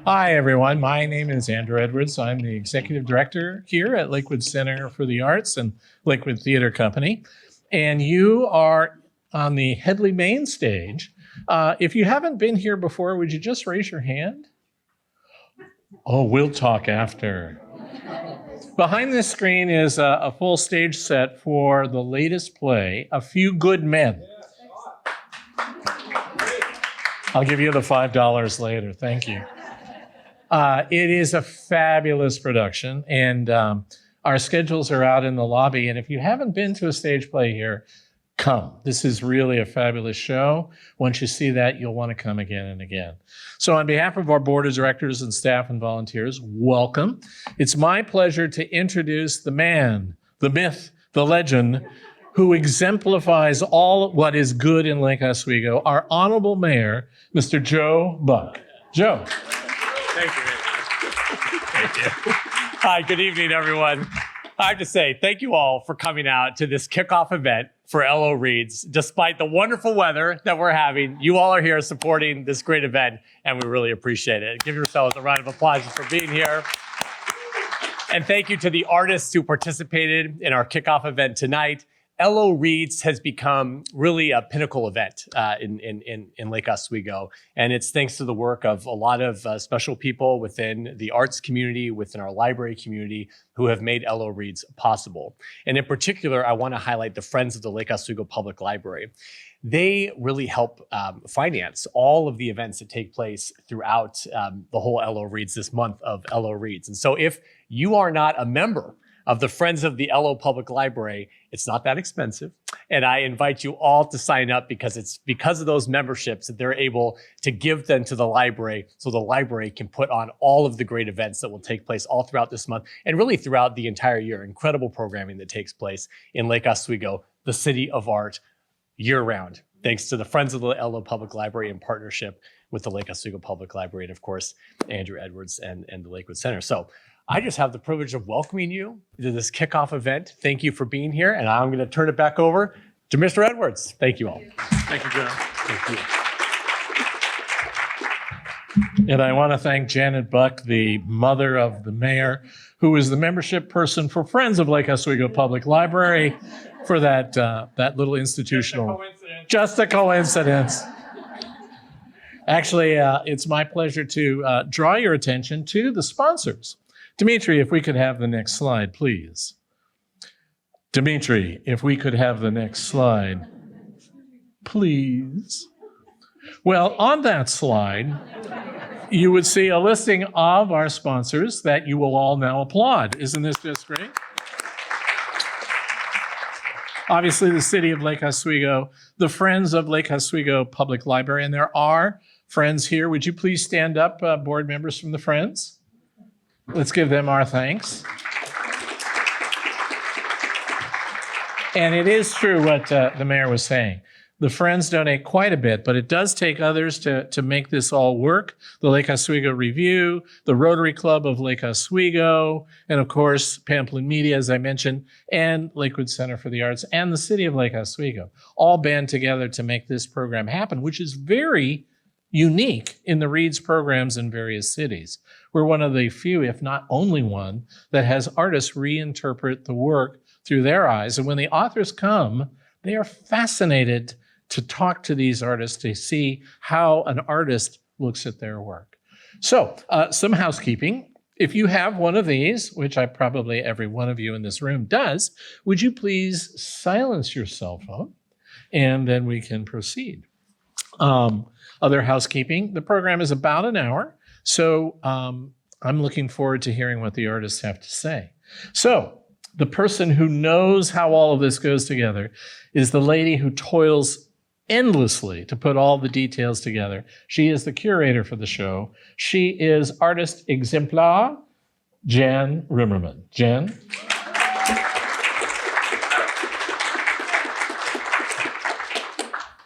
Hi, everyone. My name is Andrew Edwards. I'm the Executive Director here at Lakewood Center for the Arts and Lakewood Theater Company. And you are on the Headley main stage. If you haven't been here before, would you just raise your hand? Oh, we'll talk after. Behind this screen is a full stage set for the latest play, A Few Good Men. I'll give you the $5 later. Thank you. It is a fabulous production, and our schedules are out in the lobby. And if you haven't been to a stage play here, come. This is really a fabulous show. Once you see that, you'll want to come again and again. So on behalf of our board of directors and staff and volunteers, welcome. It's my pleasure to introduce the man, the myth, the legend, who exemplifies all what is good in Lake Oswego, our honorable mayor, Mr. Joe Buck. Joe. Thank you. Thank you. Hi, good evening, everyone. I have to say, thank you all for coming out to this kickoff event for LO Reads. Despite the wonderful weather that we're having, you all are here supporting this great event, and we really appreciate it. Give yourselves a round of applause for being here. And thank you to the artists who participated in our kickoff event tonight. LO Reads has become really a pinnacle event in Lake Oswego. And it's thanks to the work of a lot of special people within the arts community, within our library community, who have made LO Reads possible. And in particular, I want to highlight the Friends of the Lake Oswego Public Library. They really help finance all of the events that take place throughout the whole LO Reads this month of LO Reads. And so if you are not a member of the Friends of the LO Public Library, it's not that expensive. And I invite you all to sign up because it's because of those memberships that they're able to give them to the library so the library can put on all of the great events that will take place all throughout this month and really throughout the entire year. Incredible programming that takes place in Lake Oswego, the city of art, year-round, thanks to the Friends of the LO Public Library in partnership with the Lake Oswego Public Library and, of course, Andrew Edwards and the Lakewood Center. So I just have the privilege of welcoming you to this kickoff event. Thank you for being here, and I'm going to turn it back over to Mr. Edwards. Thank you all. Thank you, Joe. Thank you. And I want to thank Janet Buck, the mother of the mayor, who is the membership person for Friends of Lake Oswego Public Library, for that little institutional. Just a coincidence. Actually, it's my pleasure to draw your attention to the sponsors. Dimitri, if we could have the next slide, please. Dimitri, if we could have the next slide, please. Well, on that slide, you would see a listing of our sponsors that you will all now applaud. Isn't this just great? Obviously, the city of Lake Oswego, the Friends of Lake Oswego Public Library, and there are friends here. Would you please stand up, board members from the Friends? Let's give them our thanks. And it is true what the mayor was saying. The Friends donate quite a bit, but it does take others to make this all work. The Lake Oswego Review, the Rotary Club of Lake Oswego, and of course, Pamplin Media, as I mentioned, and Lakewood Center for the Arts, and the city of Lake Oswego, all band together to make this program happen, which is very unique in the Reads programs in various cities. We're one of the few, if not only one, that has artists reinterpret the work through their eyes. And when the authors come, they are fascinated to talk to these artists to see how an artist looks at their work. So some housekeeping. If you have one of these, which I probably every one of you in this room does, would you please silence your cell phone and then we can proceed. Other housekeeping, the program is about an hour, so I'm looking forward to hearing what the artists have to say. So the person who knows how all of this goes together is the lady who toils endlessly to put all the details together. She is the curator for the show. She is artist exemplar, Jan Rimmerman. Jan?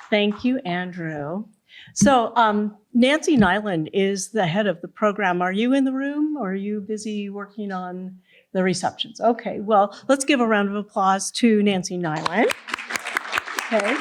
Thank you, Andrew. So Nancy Nyland is the head of the program. Are you in the room or are you busy working on the receptions? Okay, well, let's give a round of applause to Nancy Nyland. Okay.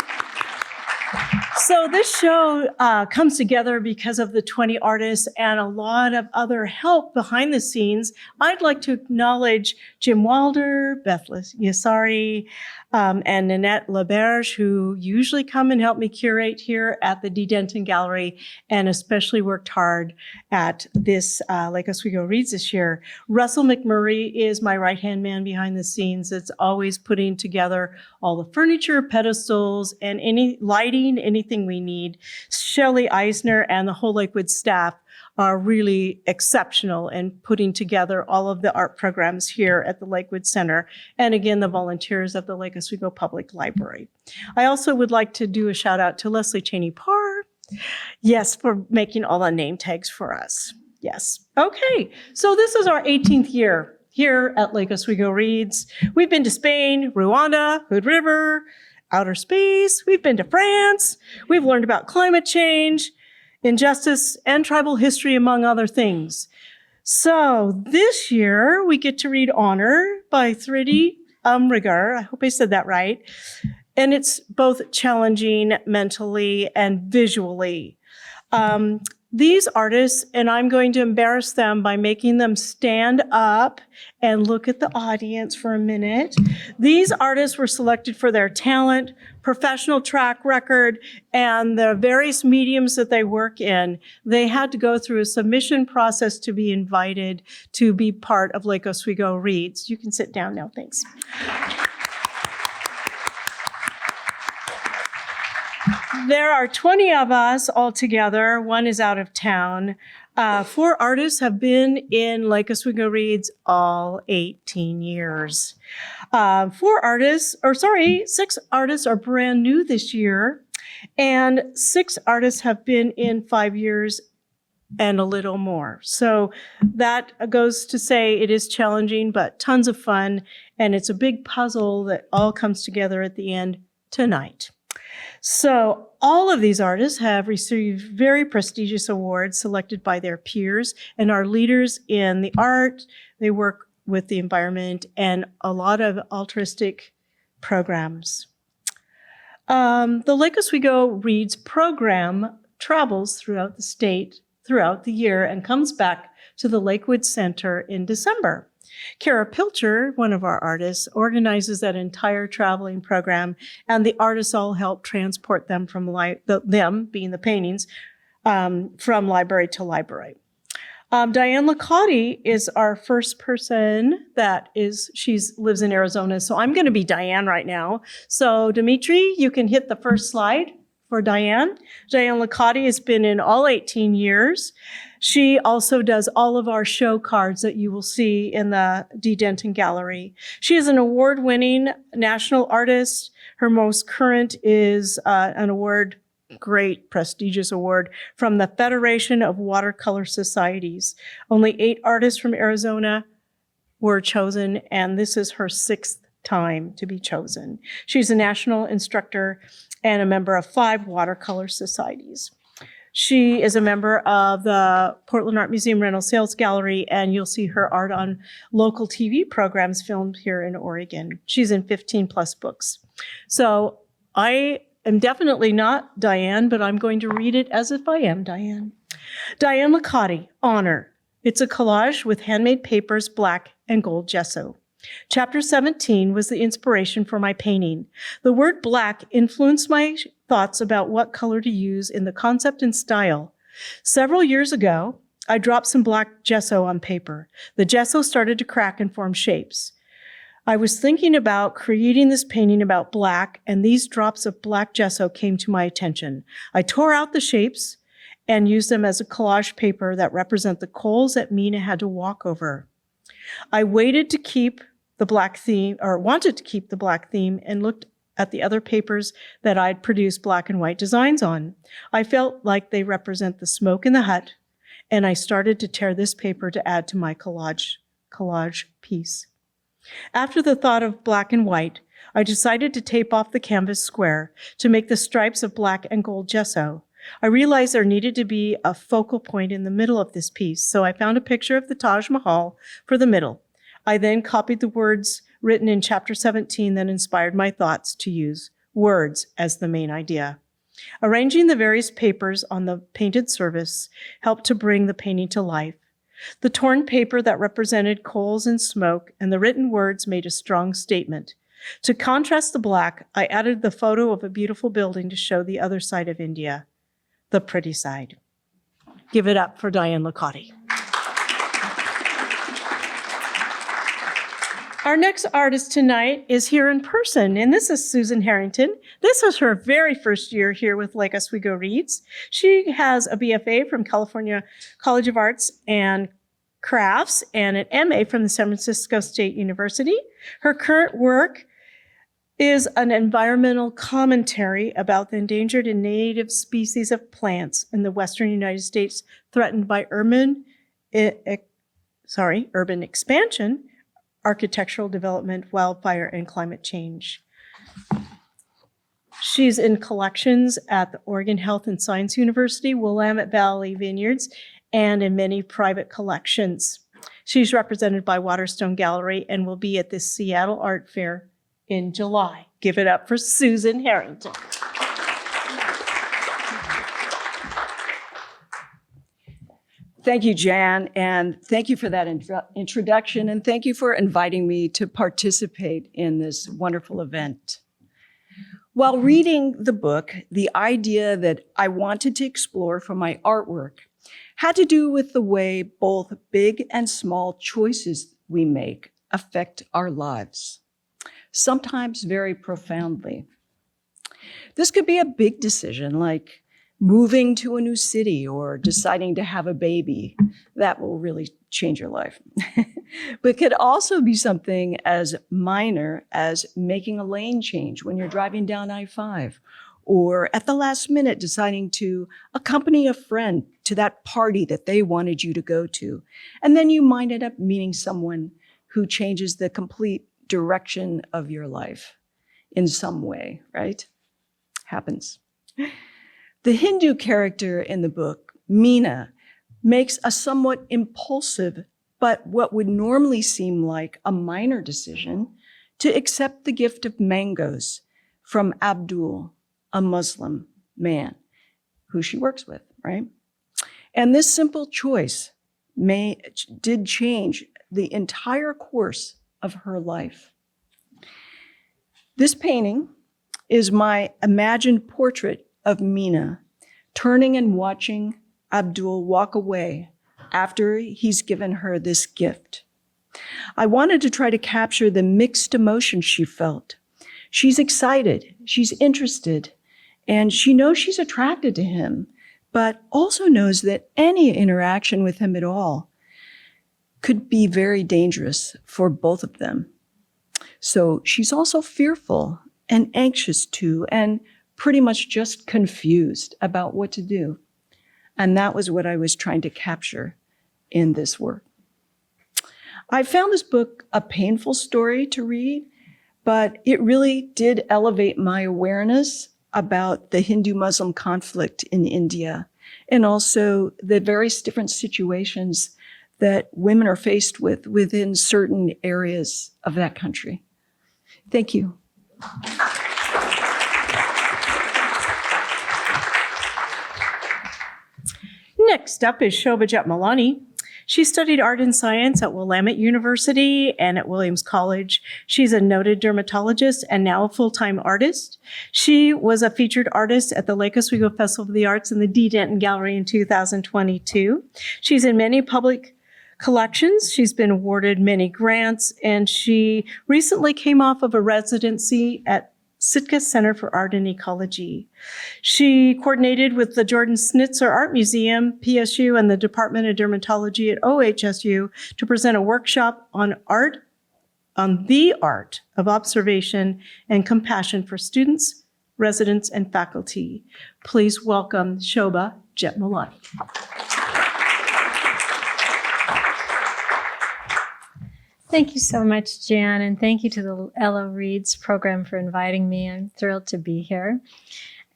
So this show comes together because of the 20 artists and a lot of other help behind the scenes. I'd like to acknowledge Jim Wilder, Beth Yassari, and Nanette LaBerge, who usually come and help me curate here at the D. Denton Gallery, and especially worked hard at this Lake Oswego Reads this year. Russell McMurray is my right-hand man behind the scenes. It's always putting together all the furniture, pedestals, and any lighting, anything we need. Shelley Eisner and the whole Lakewood staff are really exceptional in putting together all of the art programs here at the Lakewood Center. And again, the volunteers of the Lake Oswego Public Library. I also would like to do a shout out to Leslie Cheney Parr. Yes, for making all the name tags for us. Yes. Okay. So this is our 18th year here at Lake Oswego Reads. We've been to Spain, Rwanda, Hood River, outer space. We've been to France. We've learned about climate change, injustice, and tribal history, among other things. So this year we get to read Honor by Thridi Umrigar. I hope I said that right. And it's both challenging mentally and visually. These artists, and I'm going to embarrass them by making them stand up and look at the audience for a minute. These artists were selected for their talent, professional track record, and the various mediums that they work in. They had to go through a submission process to be invited to be part of Lake Oswego Reads. You can sit down now, thanks. There are 20 of us all together. One is out of town. 4 artists have been in Lake Oswego Reads all 18 years. 6 artists are brand new this year, and 6 artists have been in 5 years and a little more. So that goes to say it is challenging, but tons of fun, and it's a big puzzle that all comes together at the end tonight. So all of these artists have received very prestigious awards selected by their peers and are leaders in the art. They work with the environment and a lot of altruistic programs. The Lake Oswego Reads program travels throughout the state throughout the year and comes back to the Lakewood Center in December. Kara Pilcher, one of our artists, organizes that entire traveling program, and the artists all help transport them from them being the paintings from library to library. Diane Lacotti is our first person she lives in Arizona, so I'm going to be Diane right now. So Dimitri, you can hit the first slide for Diane. Diane Lacotti has been in all 18 years. She also does all of our show cards that you will see in the D. Denton Gallery. She is an award-winning national artist. Her most current is an award, great prestigious award, from the Federation of Watercolor Societies. Only 8 artists from Arizona were chosen, and this is her 6th time to be chosen. She's a national instructor and a member of 5 watercolor societies. She is a member of the Portland Art Museum Rental Sales Gallery, and you'll see her art on local TV programs filmed here in Oregon. She's in 15 plus books. So I am definitely not Diane, but I'm going to read it as if I am Diane. Diane Lacotti, Honor. It's a collage with handmade papers, black and gold gesso. Chapter 17 was the inspiration for my painting. The word black influenced my thoughts about what color to use in the concept and style. Several years ago, I dropped some black gesso on paper. The gesso started to crack and form shapes. I was thinking about creating this painting about black, and these drops of black gesso came to my attention. I tore out the shapes and used them as a collage paper that represent the coals that Mina had to walk over. I wanted to keep the black theme, and looked at the other papers that I'd produced black and white designs on. I felt like they represent the smoke in the hut, and I started to tear this paper to add to my collage piece. After the thought of black and white, I decided to tape off the canvas square to make the stripes of black and gold gesso. I realized there needed to be a focal point in the middle of this piece, so I found a picture of the Taj Mahal for the middle. I then copied the words written in chapter 17 that inspired my thoughts to use words as the main idea. Arranging the various papers on the painted surface helped to bring the painting to life. The torn paper that represented coals and smoke and the written words made a strong statement. To contrast the black, I added the photo of a beautiful building to show the other side of India, the pretty side. Give it up for Diane Licati. Our next artist tonight is here in person, and this is Susan Harrington. This was her very first year here with Lake Oswego Reads. She has a BFA from California College of Arts and Crafts and an MA from the San Francisco State University. Her current work is an environmental commentary about the endangered and native species of plants in the western United States threatened by urban expansion, architectural development, wildfire, and climate change. She's in collections at the Oregon Health and Science University, Willamette Valley Vineyards, and in many private collections. She's represented by Waterstone Gallery and will be at the Seattle Art Fair in July. Give it up for Susan Harrington. Thank you, Jan, and thank you for that introduction, and thank you for inviting me to participate in this wonderful event. While reading the book, the idea that I wanted to explore for my artwork had to do with the way both big and small choices we make affect our lives, sometimes very profoundly. This could be a big decision like moving to a new city or deciding to have a baby. That will really change your life. But it could also be something as minor as making a lane change when you're driving down I-5, or at the last minute deciding to accompany a friend to that party that they wanted you to go to. And then you might end up meeting someone who changes the complete direction of your life in some way, right? Happens. The Hindu character in the book, Meena, makes a somewhat impulsive, but what would normally seem like a minor decision, to accept the gift of mangoes from Abdul, a Muslim man who she works with, right? And this simple choice did change the entire course of her life. This painting is my imagined portrait of Meena, turning and watching Abdul walk away after he's given her this gift. I wanted to try to capture the mixed emotions she felt. She's excited, she's interested, and she knows she's attracted to him, but also knows that any interaction with him at all could be very dangerous for both of them. So she's also fearful and anxious too, and pretty much just confused about what to do. And that was what I was trying to capture in this work. I found this book a painful story to read, but it really did elevate my awareness about the Hindu-Muslim conflict in India, and also the various different situations that women are faced with within certain areas of that country. Thank you. Next up is Shobha Jetmalani. She studied art and science at Willamette University and at Williams College. She's a noted dermatologist and now a full-time artist. She was a featured artist at the Lake Oswego Festival of the Arts in the D. Denton Gallery in 2022. She's in many public collections. She's been awarded many grants, and she recently came off of a residency at Sitka Center for Art and Ecology. She coordinated with the Jordan Snitzer Art Museum, PSU, and the Department of Dermatology at OHSU to present a workshop on the art of observation and compassion for students, residents, and faculty. Please welcome Shobha Jetmalani. Thank you so much, Jan, and thank you to the LO Reads program for inviting me. I'm thrilled to be here.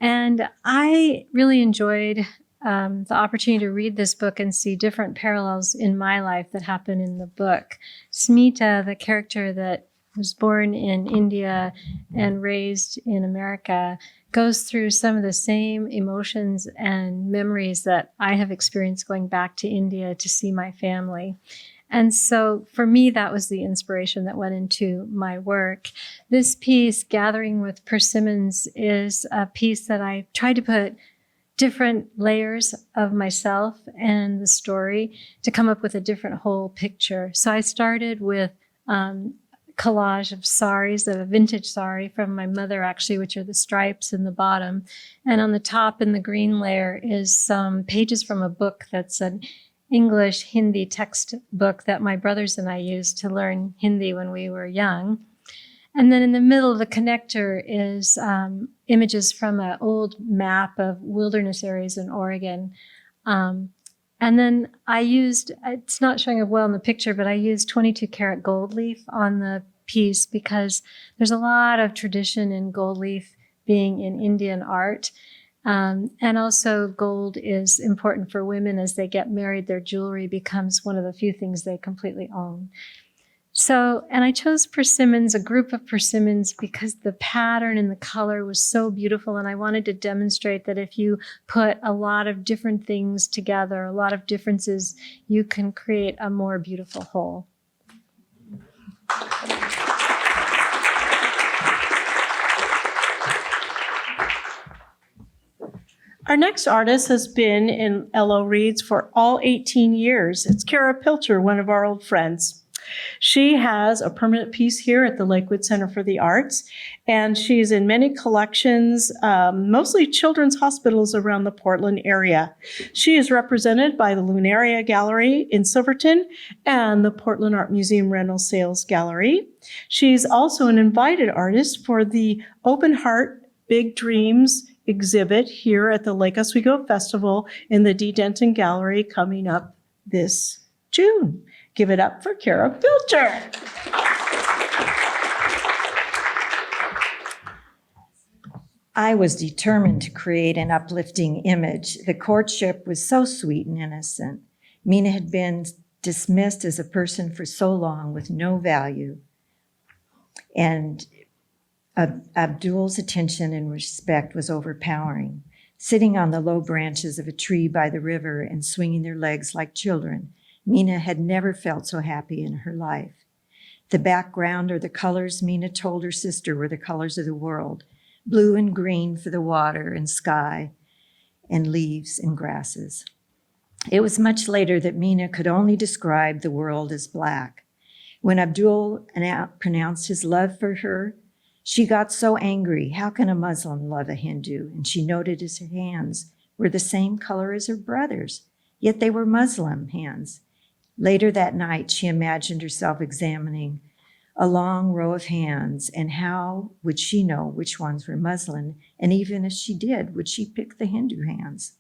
And I really enjoyed the opportunity to read this book and see different parallels in my life that happen in the book. Smita, the character that was born in India and raised in America, goes through some of the same emotions and memories that I have experienced going back to India to see my family. And so for me, that was the inspiration that went into my work. This piece, Gathering with Persimmons, is a piece that I tried to put different layers of myself and the story to come up with a different whole picture. So I started with collage of saris, a vintage sari from my mother, actually, which are the stripes in the bottom. And on the top in the green layer is some pages from a book that's an English Hindi textbook that my brothers and I used to learn Hindi when we were young. And then in the middle of the connector is images from an old map of wilderness areas in Oregon. And then I used, it's not showing up well in the picture, but I used 22 karat gold leaf on the piece because there's a lot of tradition in gold leaf being in Indian art. And also gold is important for women as they get married. Their jewelry becomes one of the few things they completely own. So, and I chose persimmons, a group of persimmons, because the pattern and the color was so beautiful. And I wanted to demonstrate that if you put a lot of different things together, a lot of differences, you can create a more beautiful whole. Our next artist has been in LO Reads for all 18 years. It's Kara Pilcher, one of our old friends. She has a permanent piece here at the Lakewood Center for the Arts, and she's in many collections, mostly children's hospitals around the Portland area. She is represented by the Lunaria Gallery in Silverton and the Portland Art Museum Rental Sales Gallery. She's also an invited artist for the Open Heart Big Dreams exhibit here at the Lake Oswego Festival in the D. Denton Gallery coming up this June. Give it up for Kara Pilcher. I was determined to create an uplifting image. The courtship was so sweet and innocent. Mina had been dismissed as a person for so long with no value. And Abdul's attention and respect was overpowering. Sitting on the low branches of a tree by the river and swinging their legs like children, Mina had never felt so happy in her life. The background or the colors Mina told her sister were the colors of the world, blue and green for the water and sky and leaves and grasses. It was much later that Mina could only describe the world as black. When Abdul pronounced his love for her, she got so angry. How can a Muslim love a Hindu? And she noted his hands were the same color as her brother's, yet they were Muslim hands. Later that night, she imagined herself examining a long row of hands, and how would she know which ones were Muslim? And even if she did, would she pick the Hindu hands?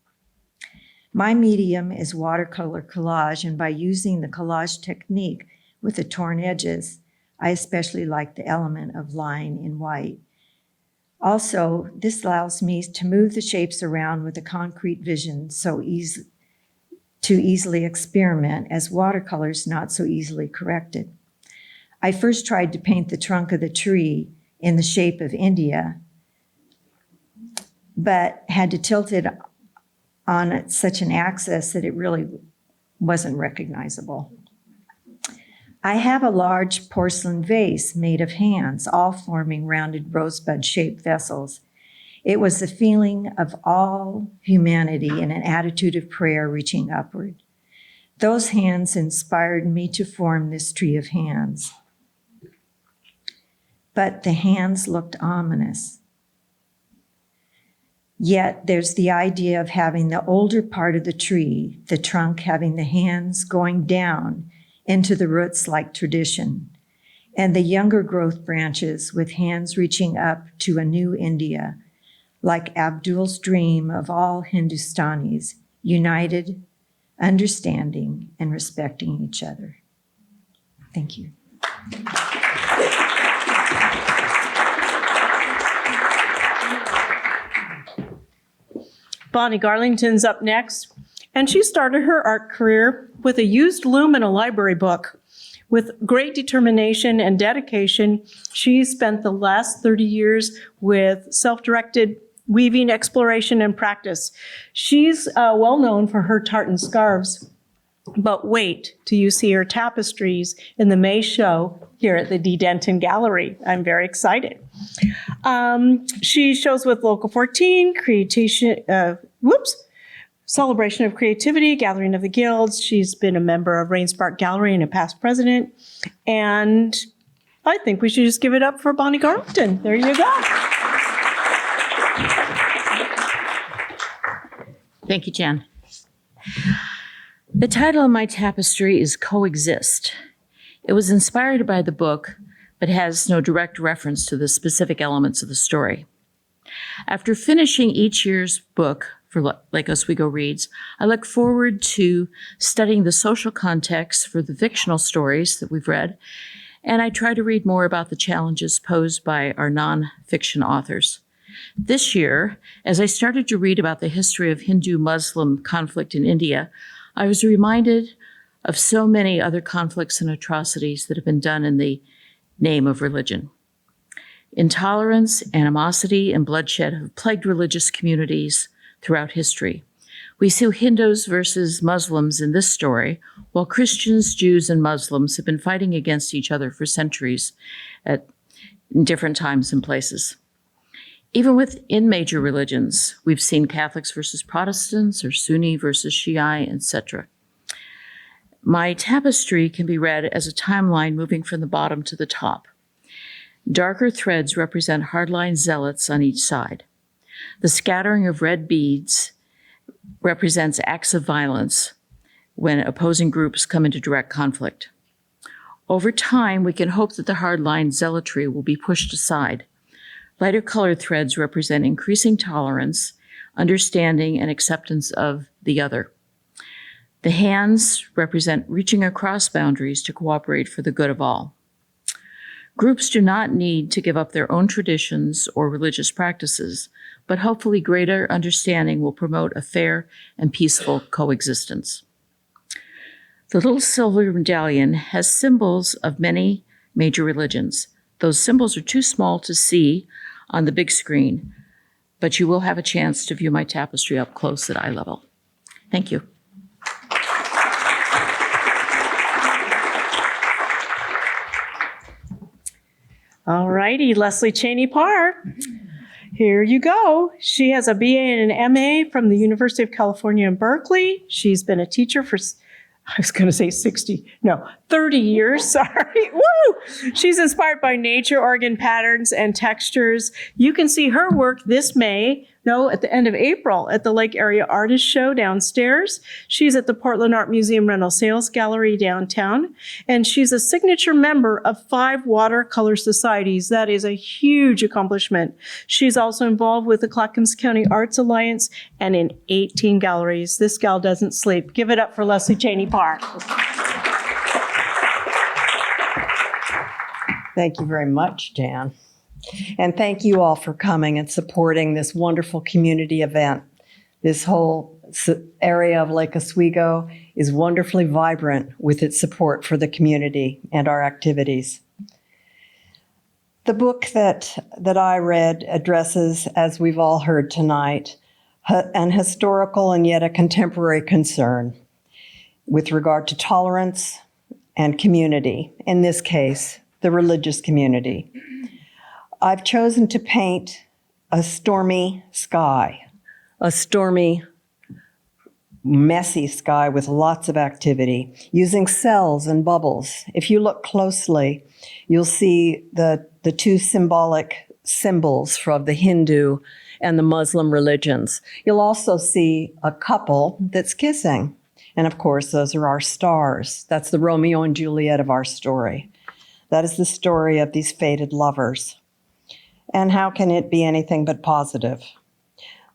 My medium is watercolor collage, and by using the collage technique with the torn edges, I especially like the element of line in white. Also, this allows me to move the shapes around with a concrete vision to easily experiment, as watercolors not so easily corrected. I first tried to paint the trunk of the tree in the shape of India, but had to tilt it on such an axis that it really wasn't recognizable. I have a large porcelain vase made of hands, all forming rounded rosebud-shaped vessels. It was the feeling of all humanity in an attitude of prayer reaching upward. Those hands inspired me to form this tree of hands. But the hands looked ominous. Yet there's the idea of having the older part of the tree, the trunk, having the hands going down into the roots like tradition, and the younger growth branches with hands reaching up to a new India, like Abdul's dream of all Hindustanis, united, understanding, and respecting each other. Thank you. Bonnie Garlington's up next, and she started her art career with a used loom and a library book. With great determination and dedication, she spent the last 30 years with self-directed weaving, exploration, and practice. She's well known for her tartan scarves, but wait till you see her tapestries in the May show here at the D. Denton Gallery. I'm very excited. She shows with Local 14, Celebration of Creativity, Gathering of the Guilds. She's been a member of Rain Spark Gallery and a past president. And I think we should just give it up for Bonnie Garlington. There you go. Thank you, Jan. The title of my tapestry is Coexist. It was inspired by the book, but has no direct reference to the specific elements of the story. After finishing each year's book for Lake Oswego Reads, I look forward to studying the social context for the fictional stories that we've read, and I try to read more about the challenges posed by our nonfiction authors. This year, as I started to read about the history of Hindu-Muslim conflict in India, I was reminded of so many other conflicts and atrocities that have been done in the name of religion. Intolerance, animosity, and bloodshed have plagued religious communities throughout history. We see Hindus versus Muslims in this story, while Christians, Jews, and Muslims have been fighting against each other for centuries at different times and places. Even within major religions, we've seen Catholics versus Protestants or Sunni versus Shiite, etc. My tapestry can be read as a timeline moving from the bottom to the top. Darker threads represent hardline zealots on each side. The scattering of red beads represents acts of violence when opposing groups come into direct conflict. Over time, we can hope that the hardline zealotry will be pushed aside. Lighter colored threads represent increasing tolerance, understanding, and acceptance of the other. The hands represent reaching across boundaries to cooperate for the good of all. Groups do not need to give up their own traditions or religious practices, but hopefully greater understanding will promote a fair and peaceful coexistence. The little silver medallion has symbols of many major religions. Those symbols are too small to see on the big screen, but you will have a chance to view my tapestry up close at eye level. Thank you. All righty, Leslie Cheney Parr. Here you go. She has a BA and an MA from the University of California in Berkeley. She's been a teacher for, I was going to say 30 years, sorry. Woo! She's inspired by nature, organ patterns, and textures. You can see her work at the end of April at the Lake Area Artist Show downstairs. She's at the Portland Art Museum Rental Sales Gallery downtown, and she's a signature member of 5 watercolor societies. That is a huge accomplishment. She's also involved with the Clackamas County Arts Alliance and in 18 galleries. This gal doesn't sleep. Give it up for Leslie Cheney Parr. Thank you very much, Jan. And thank you all for coming and supporting this wonderful community event. This whole area of Lake Oswego is wonderfully vibrant with its support for the community and our activities. The book that I read addresses, as we've all heard tonight, an historical and yet a contemporary concern with regard to tolerance and community, in this case, the religious community. I've chosen to paint a stormy sky, a stormy, messy sky with lots of activity, using cells and bubbles. If you look closely, you'll see the 2 symbolic symbols from the Hindu and the Muslim religions. You'll also see a couple that's kissing. And of course, those are our stars. That's the Romeo and Juliet of our story. That is the story of these fated lovers. And how can it be anything but positive?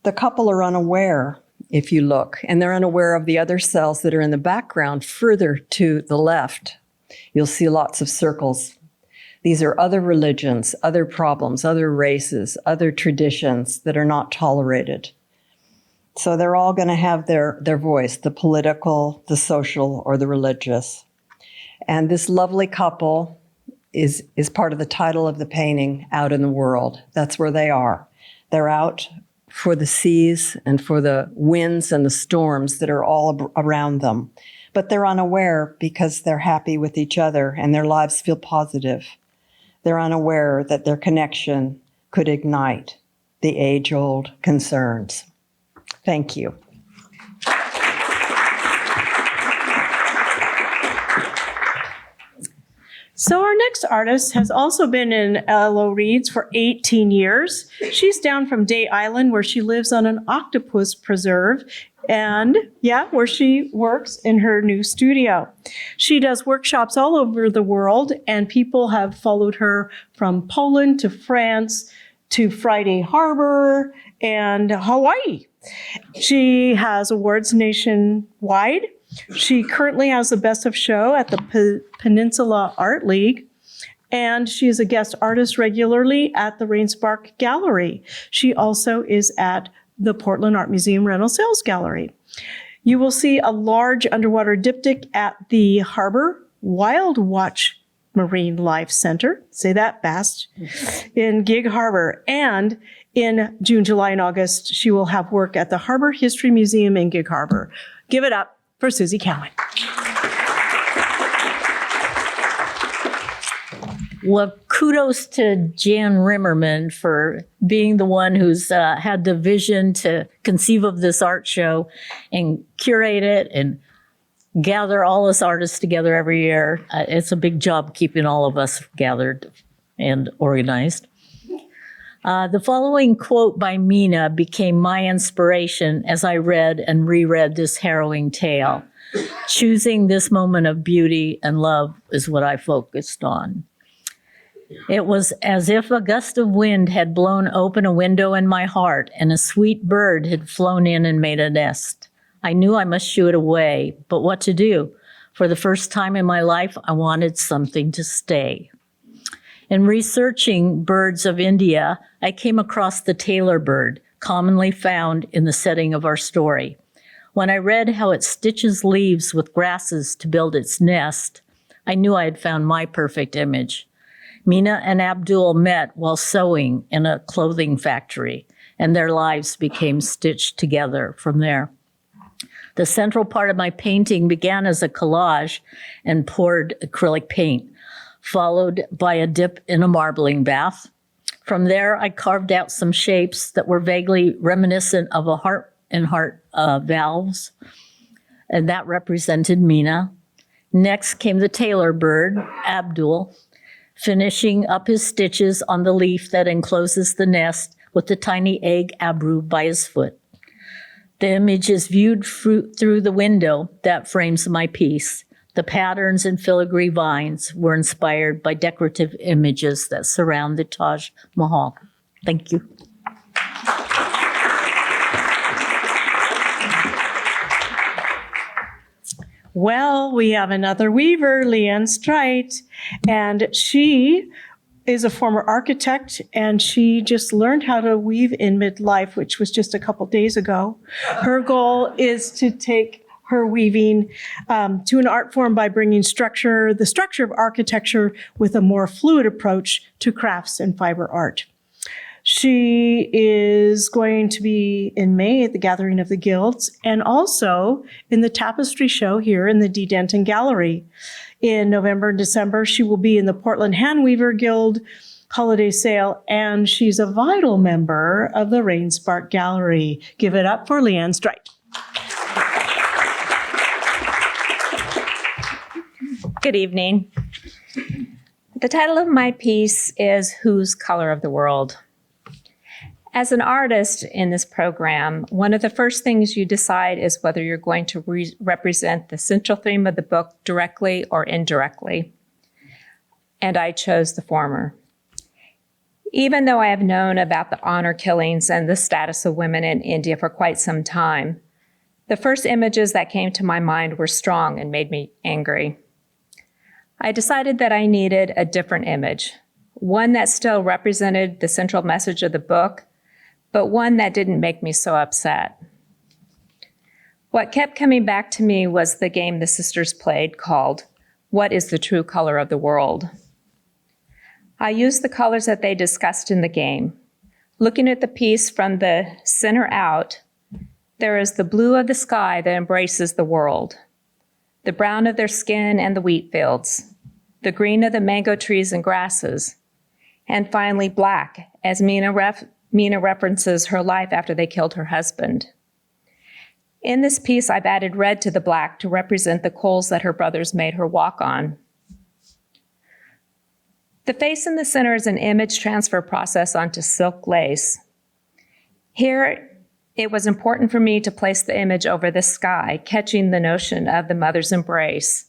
The couple are unaware, if you look, and they're unaware of the other cells that are in the background further to the left. You'll see lots of circles. These are other religions, other problems, other races, other traditions that are not tolerated. So they're all going to have their voice, the political, the social, or the religious. And this lovely couple is part of the title of the painting, Out in the World. That's where they are. They're out for the seas and for the winds and the storms that are all around them. But they're unaware because they're happy with each other and their lives feel positive. They're unaware that their connection could ignite the age-old concerns. Thank you. So our next artist has also been in L.O. Reed's for 18 years. She's down from Day Island, where she lives on an octopus preserve, and where she works in her new studio. She does workshops all over the world, and people have followed her from Poland to France to Friday Harbor and Hawaii. She has awards nationwide. She currently has the Best of Show at the Peninsula Art League, and she is a guest artist regularly at the Rainspark Gallery. She also is at the Portland Art Museum Rental Sales Gallery. You will see a large underwater diptych at the Harbor Wild Watch Marine Life Center, say that fast, in Gig Harbor. And in June, July, and August, she will have work at the Harbor History Museum in Gig Harbor. Give it up for Susie Cowan. Well, kudos to Jan Rimmerman for being the one who's had the vision to conceive of this art show and curate it and gather all us artists together every year. It's a big job keeping all of us gathered and organized. The following quote by Mina became my inspiration as I read and reread this harrowing tale. Choosing this moment of beauty and love is what I focused on. It was as if a gust of wind had blown open a window in my heart and a sweet bird had flown in and made a nest. I knew I must shoo it away, but what to do? For the first time in my life, I wanted something to stay. In researching birds of India, I came across the tailor bird, commonly found in the setting of our story. When I read how it stitches leaves with grasses to build its nest, I knew I had found my perfect image. Mina and Abdul met while sewing in a clothing factory, and their lives became stitched together from there. The central part of my painting began as a collage and poured acrylic paint, followed by a dip in a marbling bath. From there, I carved out some shapes that were vaguely reminiscent of a heart and heart valves, and that represented Mina. Next came the tailor bird, Abdul, finishing up his stitches on the leaf that encloses the nest with the tiny egg Abru by his foot. The image is viewed through the window that frames my piece. The patterns and filigree vines were inspired by decorative images that surround the Taj Mahal. Thank you. Well, we have another weaver, Leanne Streit, and she is a former architect, and she just learned how to weave in midlife, which was just a couple days ago. Her goal is to take her weaving to an art form by bringing the structure of architecture with a more fluid approach to crafts and fiber art. She is going to be in May at the Gathering of the Guilds and also in the Tapestry Show here in the D. Denton Gallery. In November and December, she will be in the Portland Handweaver Guild holiday sale, and she's a vital member of the Rainspark Gallery. Give it up for Leanne Streit. Good evening. The title of my piece is Whose Color of the World? As an artist in this program, one of the first things you decide is whether you're going to represent the central theme of the book directly or indirectly. And I chose the former. Even though I have known about the honor killings and the status of women in India for quite some time, the first images that came to my mind were strong and made me angry. I decided that I needed a different image, one that still represented the central message of the book, but one that didn't make me so upset. What kept coming back to me was the game the sisters played called what is the true color of the world? I used the colors that they discussed in the game. Looking at the piece from the center out, there is the blue of the sky that embraces the world, the brown of their skin and the wheat fields, the green of the mango trees and grasses, and finally black, as Mina references her life after they killed her husband. In this piece, I've added red to the black to represent the coals that her brothers made her walk on. The face in the center is an image transfer process onto silk lace. Here, it was important for me to place the image over the sky, catching the notion of the mother's embrace,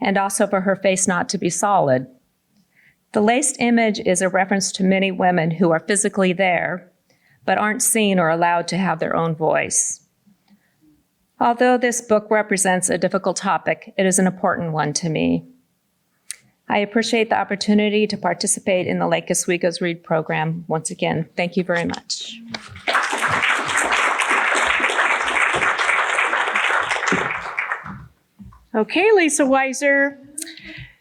and also for her face not to be solid. The laced image is a reference to many women who are physically there, but aren't seen or allowed to have their own voice. Although this book represents a difficult topic, it is an important one to me. I appreciate the opportunity to participate in the Lake Oswego's Read program. Once again, thank you very much. Okay, Lisa Weiser.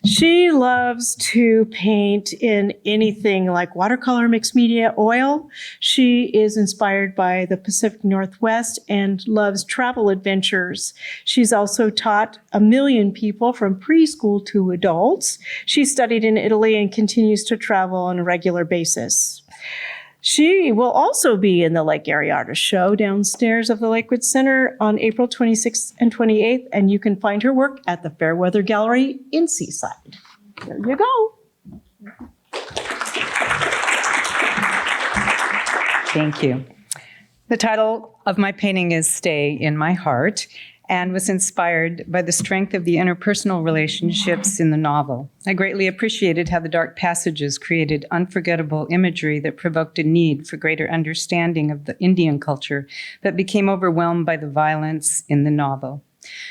She loves to paint in anything like watercolor, mixed media, oil. She is inspired by the Pacific Northwest and loves travel adventures. She's also taught 1 million people from preschool to adults. She studied in Italy and continues to travel on a regular basis. She will also be in the Lake Area Artist Show downstairs of the Lakewood Center on April 26th and 28th, and you can find her work at the Fairweather Gallery in Seaside. There you go. Thank you. The title of my painting is Stay in My Heart, and was inspired by the strength of the interpersonal relationships in the novel. I greatly appreciated how the dark passages created unforgettable imagery that provoked a need for greater understanding of the Indian culture that became overwhelmed by the violence in the novel.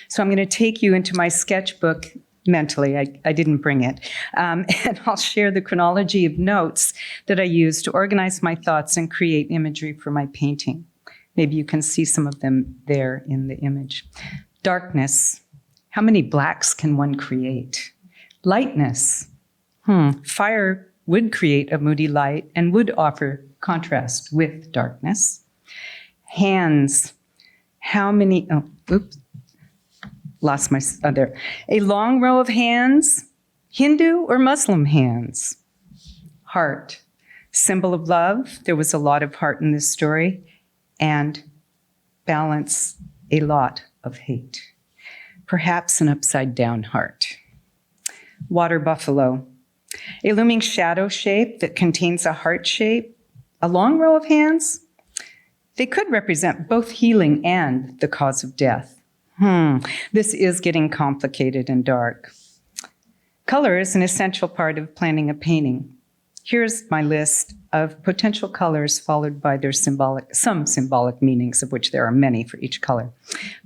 So I'm going to take you into my sketchbook mentally. I didn't bring it. And I'll share the chronology of notes that I used to organize my thoughts and create imagery for my painting. Maybe you can see some of them there in the image. Darkness. How many blacks can one create? Lightness. Fire would create a moody light and would offer contrast with darkness. Hands. How many, lost my, there. A long row of hands. Hindu or Muslim hands. Heart. Symbol of love. There was a lot of heart in this story. And balance, a lot of hate. Perhaps an upside-down heart. Water buffalo, a looming shadow shape that contains a heart shape, a long row of hands. They could represent both healing and the cause of death. This is getting complicated and dark. Color is an essential part of planning a painting. Here's my list of potential colors followed by their some symbolic meanings, of which there are many for each color.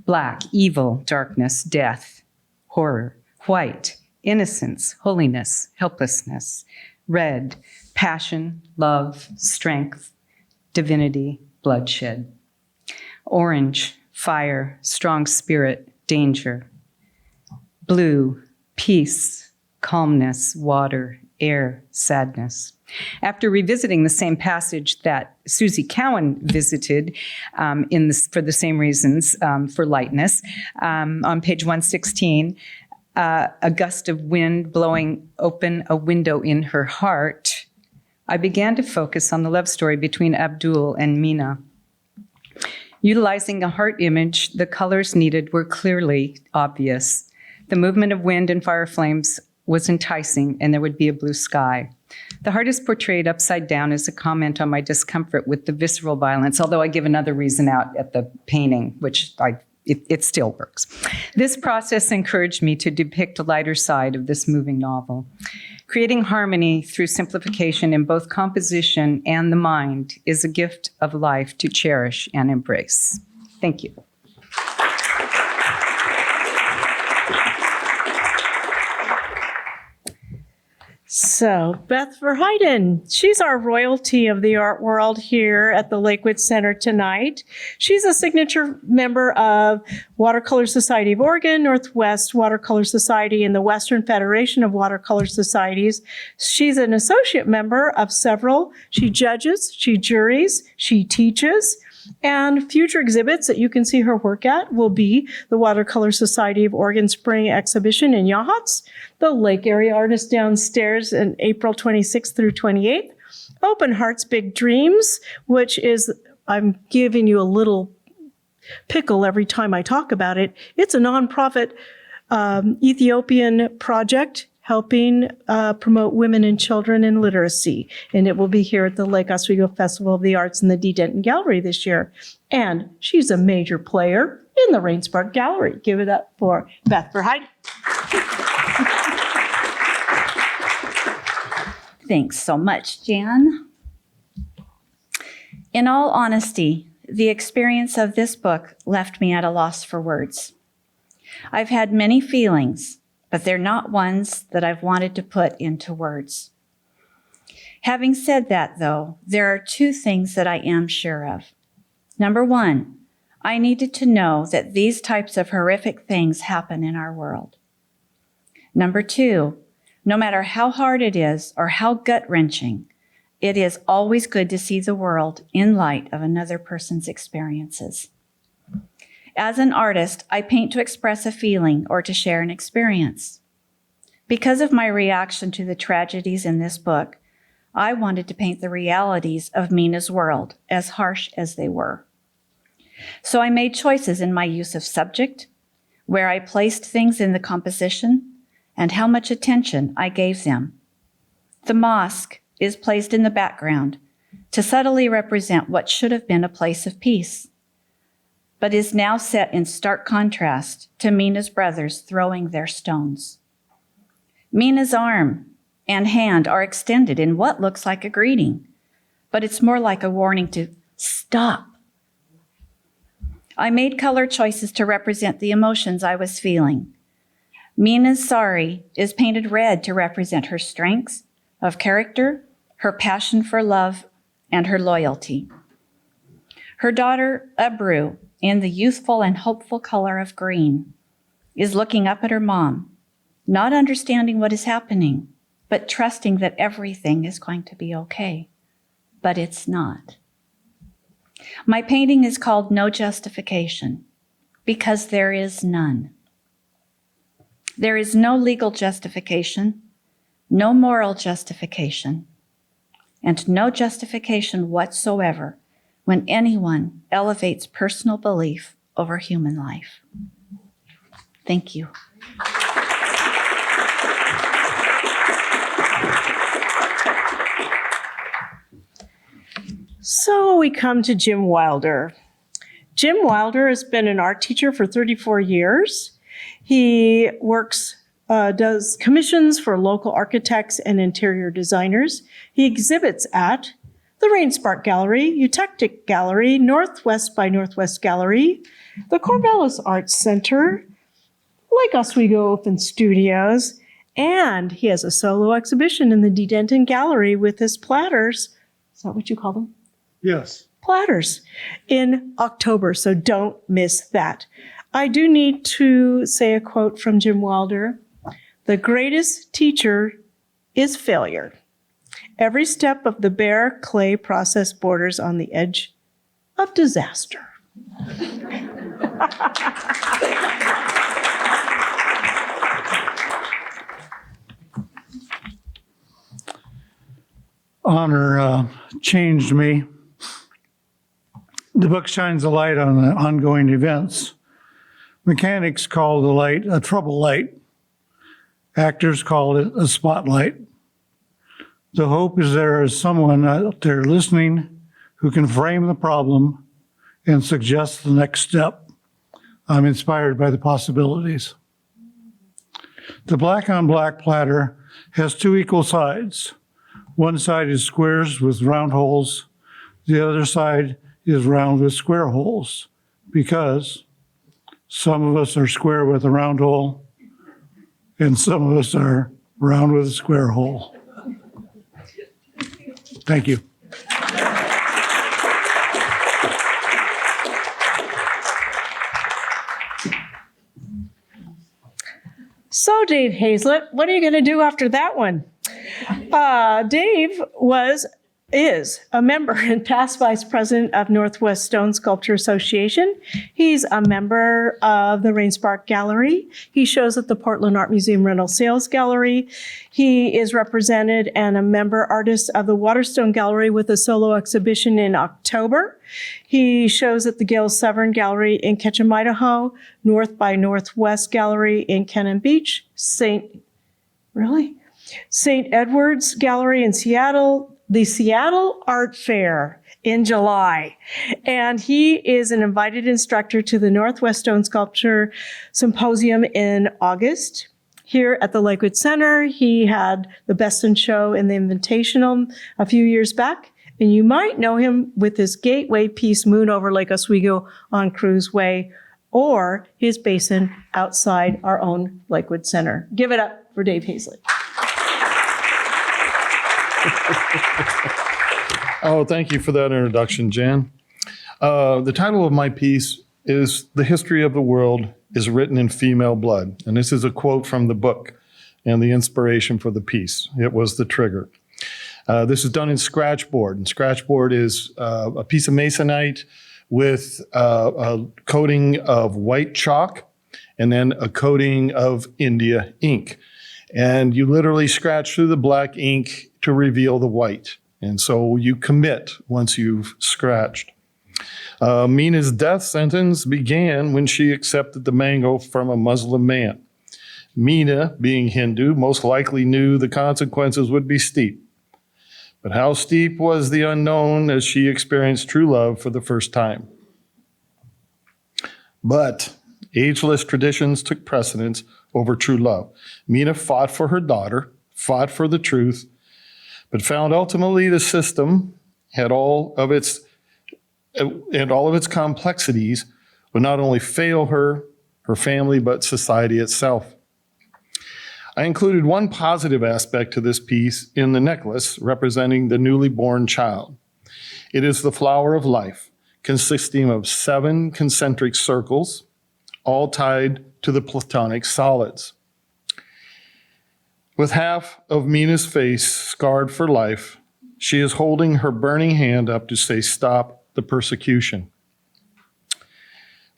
Black, evil, darkness, death, horror. White, innocence, holiness, helplessness. Red, passion, love, strength, divinity, bloodshed. Orange, fire, strong spirit, danger. Blue, peace, calmness, water, air, sadness. After revisiting the same passage that Susie Cowan visited for the same reasons, for lightness, on page 116, a gust of wind blowing open a window in her heart, I began to focus on the love story between Abdul and Mina. Utilizing a heart image, the colors needed were clearly obvious. The movement of wind and fire flames was enticing, and there would be a blue sky. The heart is portrayed upside down as a comment on my discomfort with the visceral violence, although I give another reason out at the painting, which it still works. This process encouraged me to depict a lighter side of this moving novel. Creating harmony through simplification in both composition and the mind is a gift of life to cherish and embrace. Thank you. So, Beth Verheiden, she's our royalty of the art world here at the Lakewood Center tonight. She's a signature member of Watercolor Society of Oregon, Northwest Watercolor Society, and the Western Federation of Watercolor Societies. She's an associate member of several. She judges, she juries, she teaches. And future exhibits that you can see her work at will be the Watercolor Society of Oregon Spring Exhibition in Yachats, the Lake Area Artists Downstairs in April 26th through 28th, Open Hearts Big Dreams, which is, I'm giving you a little pickle every time I talk about it. It's a nonprofit Ethiopian project helping promote women and children in literacy. And it will be here at the Lake Oswego Festival of the Arts in the D. Denton Gallery this year. And she's a major player in the Rainspark Gallery. Give it up for Beth Verheiden. Thanks so much, Jan. In all honesty, the experience of this book left me at a loss for words. I've had many feelings, but they're not ones that I've wanted to put into words. Having said that, though, there are two things that I am sure of. Number one, I needed to know that these types of horrific things happen in our world. Number two, no matter how hard it is or how gut-wrenching, it is always good to see the world in light of another person's experiences. As an artist, I paint to express a feeling or to share an experience. Because of my reaction to the tragedies in this book, I wanted to paint the realities of Mina's world, as harsh as they were. So I made choices in my use of subject, where I placed things in the composition, and how much attention I gave them. The mosque is placed in the background to subtly represent what should have been a place of peace, but is now set in stark contrast to Mina's brothers throwing their stones. Mina's arm and hand are extended in what looks like a greeting, but it's more like a warning to stop. I made color choices to represent the emotions I was feeling. Mina's sari is painted red to represent her strengths of character, her passion for love, and her loyalty. Her daughter, Abru, in the youthful and hopeful color of green, is looking up at her mom, not understanding what is happening, but trusting that everything is going to be okay. But it's not. My painting is called No Justification, because there is none. There is no legal justification, no moral justification, and no justification whatsoever when anyone elevates personal belief over human life. Thank you. So we come to Jim Wilder. Jim Wilder has been an art teacher for 34 years. He does commissions for local architects and interior designers. He exhibits at the Rainspark Gallery, Eutectic Gallery, Northwest by Northwest Gallery, the Corvallis Arts Center, Lake Oswego Open Studios, and he has a solo exhibition in the D. Denton Gallery with his platters. Is that what you call them? Yes. Platters in October, so don't miss that. I do need to say a quote from Jim Wilder. The greatest teacher is failure. Every step of the bare clay process borders on the edge of disaster. Honor changed me. The book shines a light on the ongoing events. Mechanics call the light a trouble light. Actors call it a spotlight. The hope is there is someone out there listening who can frame the problem and suggest the next step. I'm inspired by the possibilities. The black on black platter has two equal sides. One side is squares with round holes. The other side is round with square holes, because some of us are square with a round hole and some of us are round with a square hole. Thank you. So, Dave Hazlett, what are you going to do after that one? Dave is a member and past vice president of Northwest Stone Sculpture Association. He's a member of the Rainspark Gallery. He shows at the Portland Art Museum Rental Sales Gallery. He is represented and a member artist of the Waterstone Gallery with a solo exhibition in October. He shows at the Gail Severn Gallery in Ketchum, Idaho, North by Northwest Gallery in Cannon Beach, St. Edward's Gallery in Seattle, the Seattle Art Fair in July. And he is an invited instructor to the Northwest Stone Sculpture Symposium in August. Here at the Lakewood Center, he had the Best in Show in the Invitational a few years back. And you might know him with his gateway piece, Moon over Lake Oswego on Cruise Way, or his basin outside our own Lakewood Center. Give it up for Dave Hazlett. Oh, thank you for that introduction, Jan. The title of my piece is "The History of the World is Written in Female Blood." And this is a quote from the book and the inspiration for the piece. It was the trigger. This is done in scratchboard. And scratchboard is a piece of masonite with a coating of white chalk and then a coating of India ink. And you literally scratch through the black ink to reveal the white. And so you commit once you've scratched. Mina's death sentence began when she accepted the mango from a Muslim man. Mina, being Hindu, most likely knew the consequences would be steep. But how steep was the unknown as she experienced true love for the first time. But ageless traditions took precedence over true love. Mina fought for her daughter, fought for the truth, but found ultimately the system had all of its complexities would not only fail her, her family, but society itself. I included one positive aspect to this piece in the necklace representing the newly born child. It is the flower of life, consisting of 7 concentric circles, all tied to the platonic solids. With half of Mina's face scarred for life, she is holding her burning hand up to say, "Stop the persecution."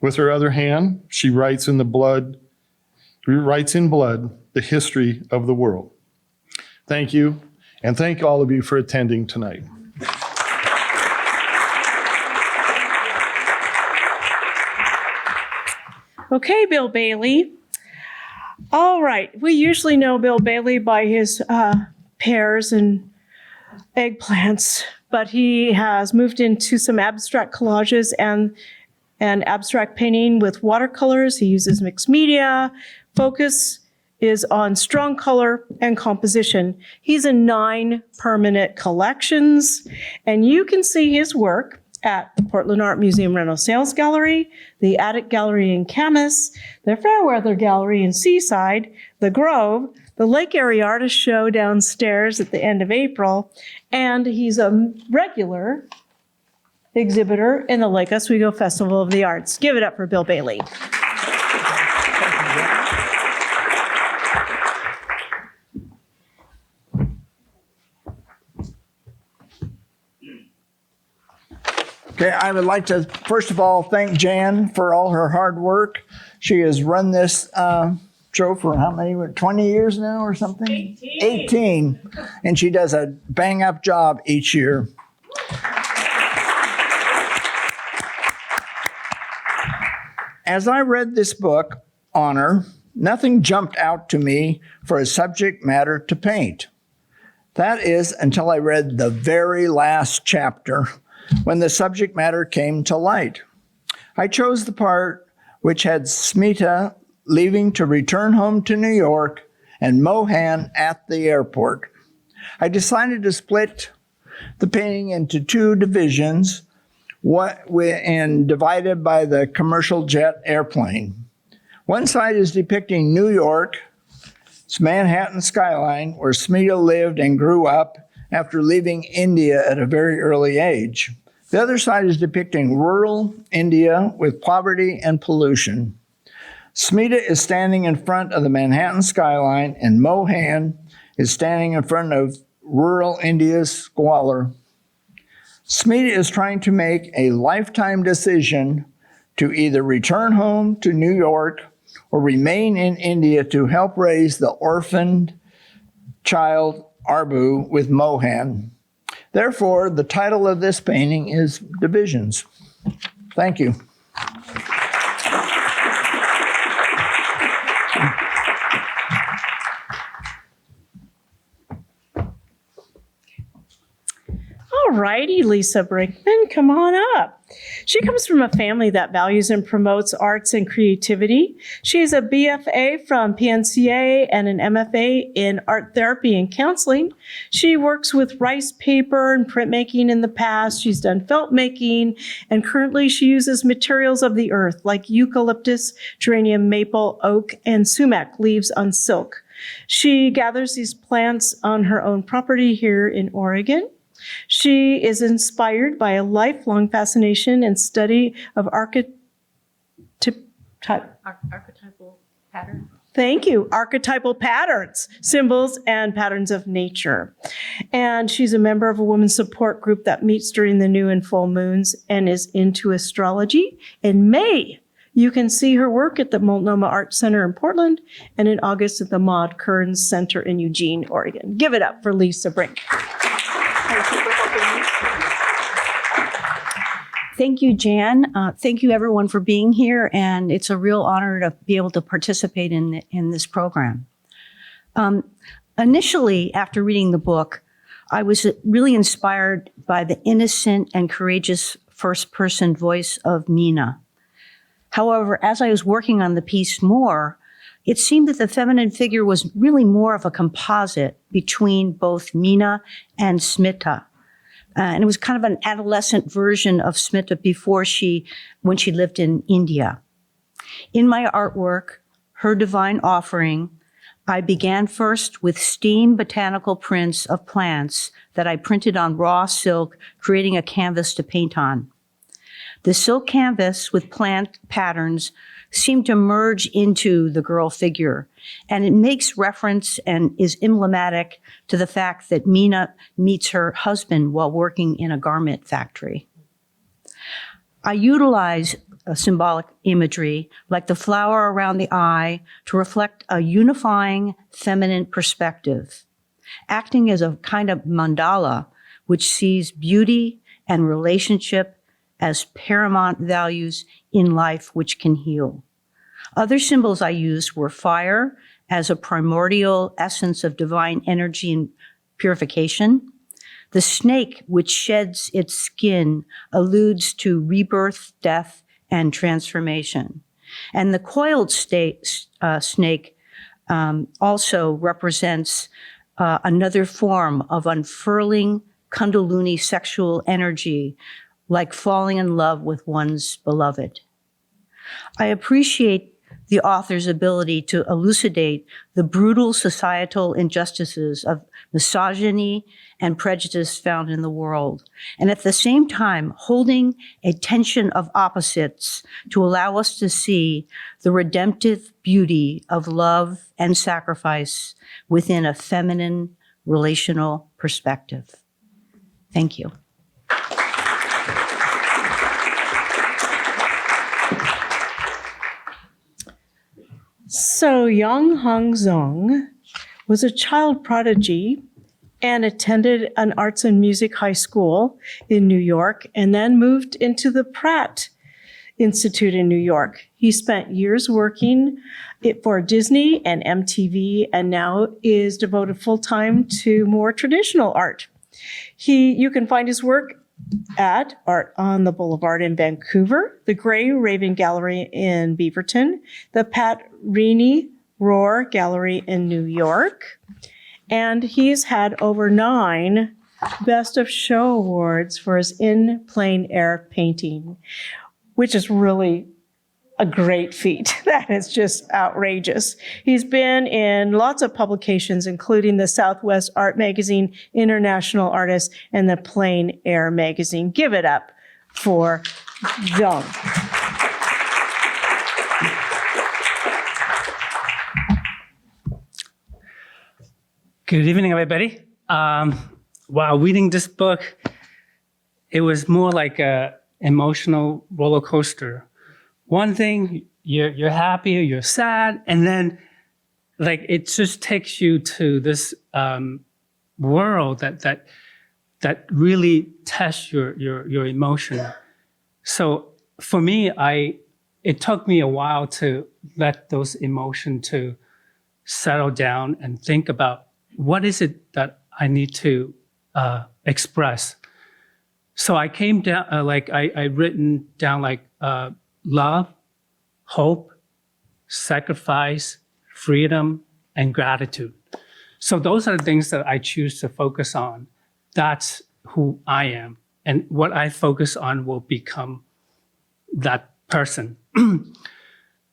With her other hand, she writes in blood the history of the world. Thank you, and thank all of you for attending tonight. Okay, Bill Bailey. All right, we usually know Bill Bailey by his pears and eggplants, but he has moved into some abstract collages and abstract painting with watercolors. He uses mixed media. Focus is on strong color and composition. He's in 9 permanent collections, and you can see his work at the Portland Art Museum Rental Sales Gallery, the Attic Gallery in Camas, the Fairweather Gallery in Seaside, the Grove, the Lake Area Artist Show downstairs at the end of April, and he's a regular exhibitor in the Lake Oswego Festival of the Arts. Give it up for Bill Bailey. Okay, I would like to, first of all, thank Jan for all her hard work. She has run this show for how many, 20 years now or something? 18. And she does a bang-up job each year. As I read this book, Honor, nothing jumped out to me for a subject matter to paint. That is until I read the very last chapter, when the subject matter came to light. I chose the part which had Smita leaving to return home to New York and Mohan at the airport. I decided to split the painting into 2 divisions and divided by the commercial jet airplane. One side is depicting New York, its Manhattan skyline, where Smita lived and grew up, after leaving India at a very early age. The other side is depicting rural India with poverty and pollution. Smita is standing in front of the Manhattan skyline, and Mohan is standing in front of rural India's squalor. Smita is trying to make a lifetime decision to either return home to New York or remain in India to help raise the orphaned child Arbu with Mohan. Therefore, the title of this painting is Divisions. Thank you. All righty, Lisa Brinkman, come on up. She comes from a family that values and promotes arts and creativity. She is a BFA from PNCA and an MFA in art therapy and counseling. She works with rice paper and printmaking in the past. She's done felt making, and currently she uses materials of the earth like eucalyptus, geranium, maple, oak, and sumac leaves on silk. She gathers these plants on her own property here in Oregon. She is inspired by a lifelong fascination and study of archetypal patterns. Thank you. Archetypal patterns, symbols, and patterns of nature. And she's a member of a women's support group that meets during the new and full moons and is into astrology. In May, you can see her work at the Multnomah Art Center in Portland, and in August at the Maud Kearns Center in Eugene, Oregon. Give it up for Lisa Brink. Thank you, Jan. Thank you, everyone, for being here, and it's a real honor to be able to participate in this program. Initially, after reading the book, I was really inspired by the innocent and courageous first-person voice of Mina. However, as I was working on the piece more, it seemed that the feminine figure was really more of a composite between both Mina and Smita. And it was kind of an adolescent version of Smita when she lived in India. In my artwork, Her Divine Offering, I began first with steam botanical prints of plants that I printed on raw silk, creating a canvas to paint on. The silk canvas with plant patterns seemed to merge into the girl figure, and it makes reference and is emblematic to the fact that Mina meets her husband while working in a garment factory. I utilize a symbolic imagery like the flower around the eye to reflect a unifying feminine perspective, acting as a kind of mandala which sees beauty and relationship as paramount values in life which can heal. Other symbols I used were fire as a primordial essence of divine energy and purification. The snake, which sheds its skin, alludes to rebirth, death, and transformation. And the coiled snake also represents another form of unfurling Kundalini sexual energy, like falling in love with one's beloved. I appreciate the author's ability to elucidate the brutal societal injustices of misogyny and prejudice found in the world, and at the same time holding a tension of opposites to allow us to see the redemptive beauty of love and sacrifice within a feminine relational perspective. Thank you. So Yang Hong Zong was a child prodigy and attended an arts and music high school in New York and then moved into the Pratt Institute in New York. He spent years working for Disney and MTV and now is devoted full-time to more traditional art. You can find his work at Art on the Boulevard in Vancouver, the Gray Raven Gallery in Beaverton, the Pat Rini Rohr Gallery in New York, and he's had over 9 Best of Show awards for his in plein air painting, which is really a great feat. That is just outrageous. He's been in lots of publications, including the Southwest Art Magazine, International Artist, and the Plain Air Magazine. Give it up for Young. Good evening, everybody. While reading this book, it was more like a emotional roller coaster. One thing, you're happy, you're sad, and then like it just takes you to this world that really tests your emotion. So for me, it took me a while to let those emotions to settle down and think about what is it that I need to express. So I came down, I written down love, hope, sacrifice, freedom, and gratitude. So those are the things that I choose to focus on. That's who I am. And what I focus on will become that person.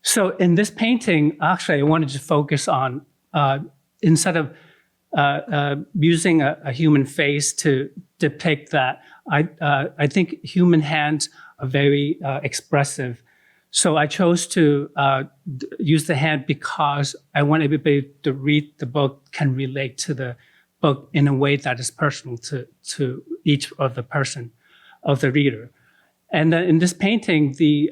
So in this painting, actually, I wanted to focus on, instead of using a human face to depict that, I think human hands are very expressive. So I chose to use the hand because I want everybody to read the book can relate to the book in a way that is personal to each of the person, of the reader. And in this painting, the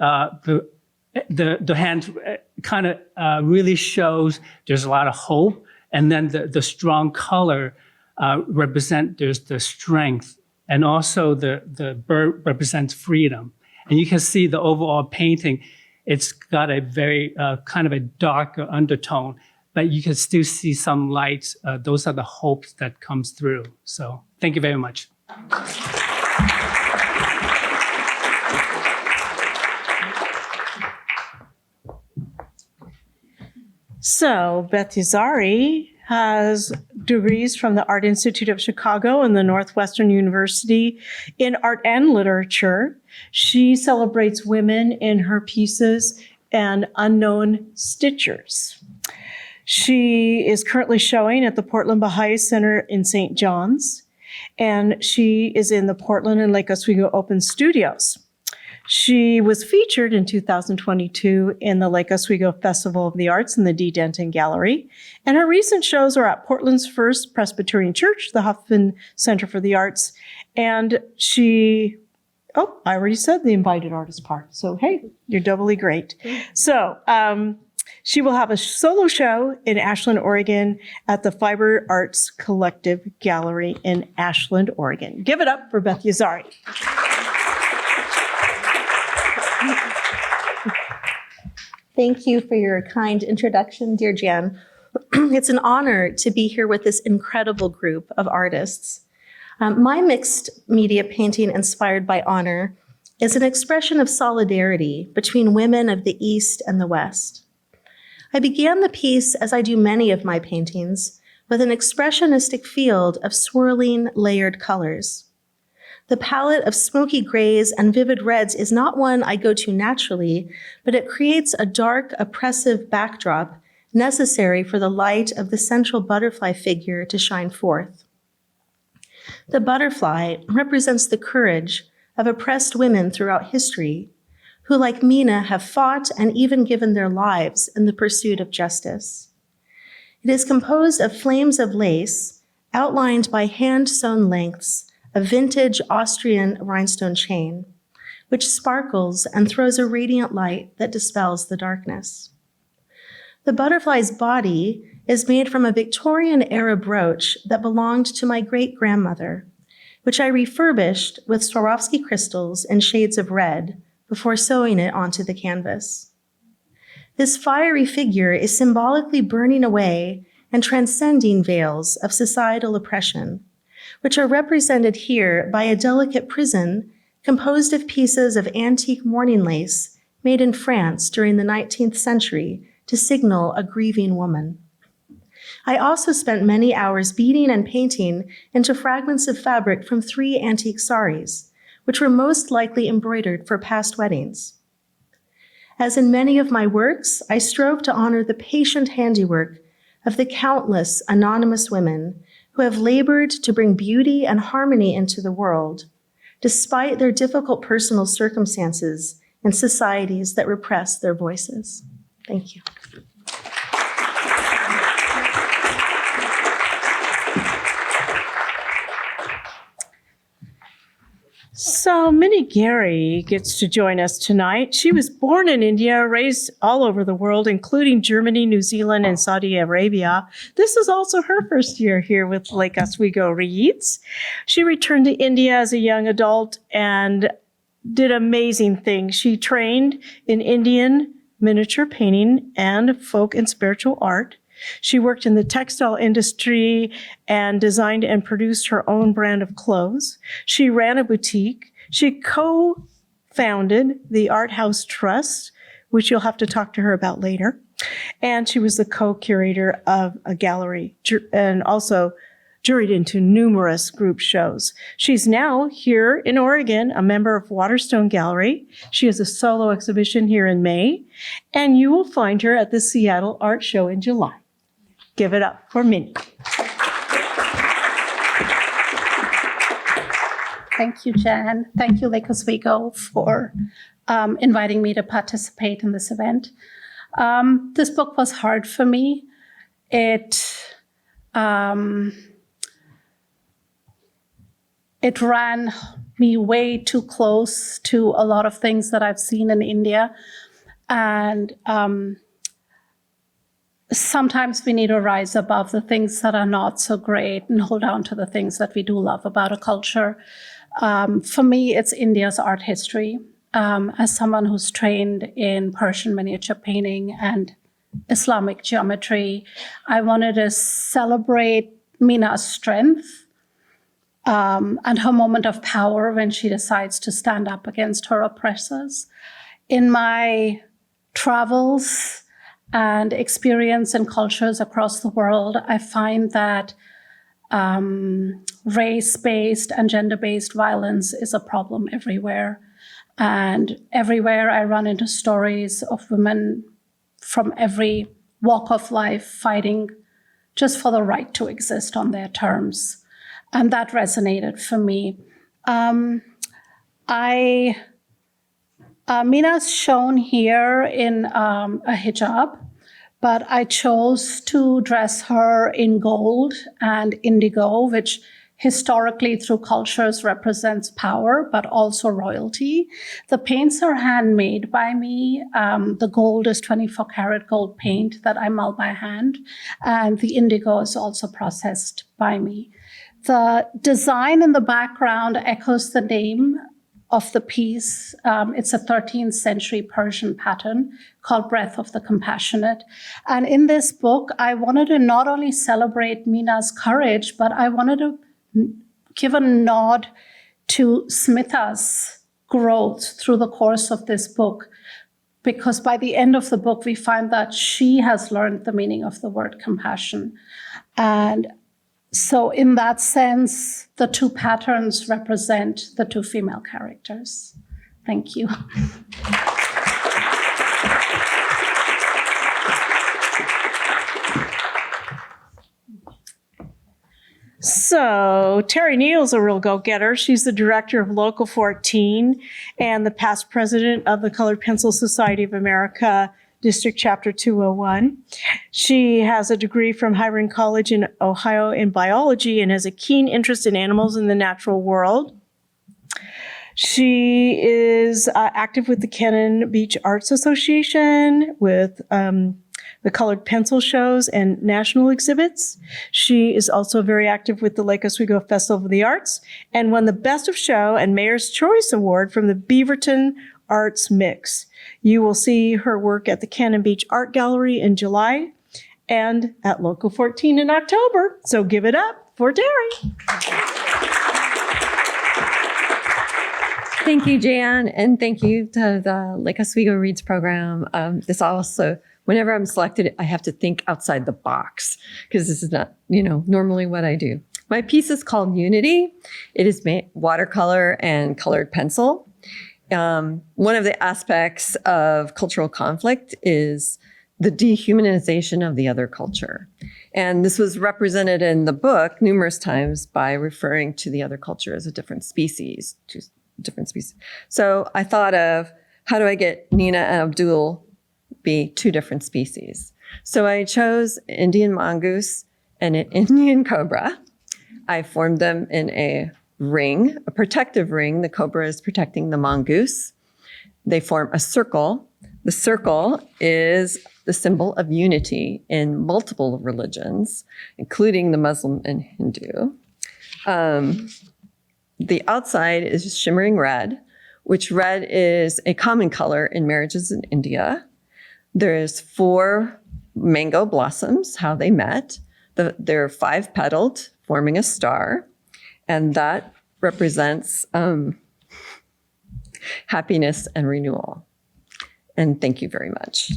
hand kind of really shows there's a lot of hope, and then the strong color there's the strength, and also the bird represents freedom. And you can see the overall painting, it's got a very kind of a darker undertone, but you can still see some lights. Those are the hopes that comes through. So thank you very much. So Beth Yazari has degrees from the Art Institute of Chicago and the Northwestern University in art and literature. She celebrates women in her pieces and unknown stitchers. She is currently showing at the Portland Baha'i Center in St. John's, and she is in the Portland and Lake Oswego Open Studios. She was featured in 2022 in the Lake Oswego Festival of the Arts in the D. Denton Gallery. And her recent shows are at Portland's First Presbyterian Church, the Huffman Center for the Arts. And I already said the invited artist part. So, hey, you're doubly great. So, she will have a solo show in Ashland, Oregon at the Fiber Arts Collective Gallery in Ashland, Oregon. Give it up for Beth Yazari. Thank you for your kind introduction, dear Jan. It's an honor to be here with this incredible group of artists. My mixed media painting inspired by honor is an expression of solidarity between women of the East and the West. I began the piece, as I do many of my paintings, with an expressionistic field of swirling, layered colors. The palette of smoky grays and vivid reds is not one I go to naturally, but it creates a dark, oppressive backdrop necessary for the light of the central butterfly figure to shine forth. The butterfly represents the courage of oppressed women throughout history, who, like Mina, have fought and even given their lives in the pursuit of justice. It is composed of flames of lace, outlined by hand-sewn lengths, a vintage Austrian rhinestone chain, which sparkles and throws a radiant light that dispels the darkness. The butterfly's body is made from a Victorian-era brooch that belonged to my great-grandmother, which I refurbished with Swarovski crystals in shades of red before sewing it onto the canvas. This fiery figure is symbolically burning away and transcending veils of societal oppression, which are represented here by a delicate prison composed of pieces of antique mourning lace made in France during the 19th century to signal a grieving woman. I also spent many hours beading and painting into fragments of fabric from 3 antique saris, which were most likely embroidered for past weddings. As in many of my works, I strove to honor the patient handiwork of the countless anonymous women who have labored to bring beauty and harmony into the world, despite their difficult personal circumstances and societies that repress their voices. Thank you. So Minnie Gary gets to join us tonight. She was born in India, raised all over the world, including Germany, New Zealand, and Saudi Arabia. This is also her first year here with Lake Oswego Reads. She returned to India as a young adult and did amazing things. She trained in Indian miniature painting and folk and spiritual art. She worked in the textile industry and designed and produced her own brand of clothes. She ran a boutique. She co-founded the Art House Trust, which you'll have to talk to her about later. And she was the co-curator of a gallery and also juried into numerous group shows. She's now here in Oregon, a member of Waterstone Gallery. She has a solo exhibition here in May, and you will find her at the Seattle Art Show in July. Give it up for Minnie. Thank you, Jan. Thank you, Lake Oswego, for inviting me to participate in this event. This book was hard for me. It ran me way too close to a lot of things that I've seen in India. And sometimes we need to rise above the things that are not so great and hold on to the things that we do love about a culture. For me, it's India's art history. As someone who's trained in Persian miniature painting and Islamic geometry, I wanted to celebrate Mina's strength and her moment of power when she decides to stand up against her oppressors. In my travels and experience in cultures across the world, I find that race-based and gender-based violence is a problem everywhere. And everywhere I run into stories of women from every walk of life fighting just for the right to exist on their terms. And that resonated for me. Mina's shown here in a hijab, but I chose to dress her in gold and indigo, which historically through cultures represents power, but also royalty. The paints are handmade by me. The gold is 24 karat gold paint that I mull by hand, and the indigo is also processed by me. The design in the background echoes the name of the piece. It's a 13th century Persian pattern called Breath of the Compassionate. And in this book, I wanted to not only celebrate Mina's courage, but I wanted to give a nod to Smitha's growth through the course of this book. Because by the end of the book, we find that she has learned the meaning of the word compassion. And so in that sense, the two patterns represent the two female characters. Thank you. So Terry Neal's a real go-getter. She's the director of Local 14 and the past president of the Colored Pencil Society of America, District Chapter 201. She has a degree from Hiram College in Ohio in biology and has a keen interest in animals in the natural world. She is active with the Cannon Beach Arts Association, with the colored pencil shows and national exhibits. She is also very active with the Lake Oswego Festival of the Arts and won the Best of Show and Mayor's Choice Award from the Beaverton Arts Mix. You will see her work at the Cannon Beach Art Gallery in July and at Local 14 in October. So give it up for Terry. Thank you, Jan, and thank you to the Lake Oswego Reads program. This also, whenever I'm selected, I have to think outside the box because this is not, normally what I do. My piece is called Unity. It is watercolor and colored pencil. one of the aspects of cultural conflict is the dehumanization of the other culture. And this was represented in the book numerous times by referring to the other culture as a different species, two different species. So I thought of, how do I get Nina and Abdul be two different species? So I chose Indian mongoose and an Indian cobra. I formed them in a ring, a protective ring. The cobra is protecting the mongoose. They form a circle. The circle is the symbol of unity in multiple religions, including the Muslim and Hindu. The outside is shimmering red, which red is a common color in marriages in India. There's 4 mango blossoms, how they met. They're 5-petaled, forming a star, and that represents happiness and renewal. And thank you very much.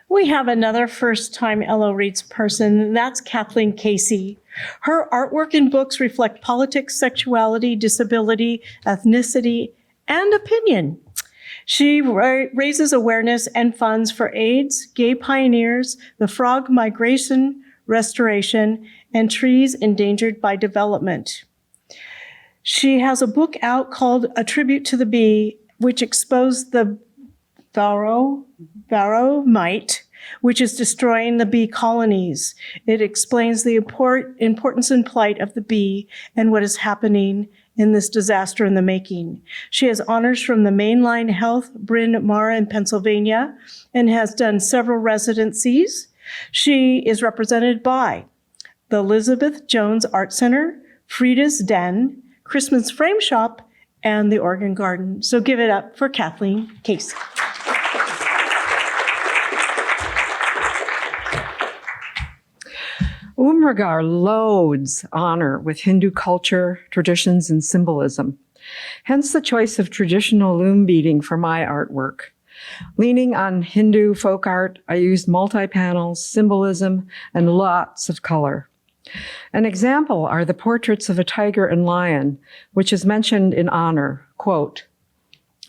We have another first-time LO Reads person, and that's Kathleen Casey. Her artwork and books reflect politics, sexuality, disability, ethnicity, and opinion. She raises awareness and funds for AIDS, gay pioneers, the frog migration restoration, and trees endangered by development. She has a book out called A Tribute to the Bee, which exposed the varroa mite, which is destroying the bee colonies. It explains the importance and plight of the bee and what is happening in this disaster in the making. She has honors from the Mainline Health, Bryn Mawr in Pennsylvania, and has done several residencies. She is represented by the Elizabeth Jones Art Center, Frida's Den, Christmas Frame Shop, and the Oregon Garden. So give it up for Kathleen Casey. Umrigar loads honor with Hindu culture, traditions, and symbolism. Hence the choice of traditional loom beading for my artwork. Leaning on Hindu folk art, I used multi-panels, symbolism, and lots of color. An example are the portraits of a tiger and lion, which is mentioned in honor. Quote,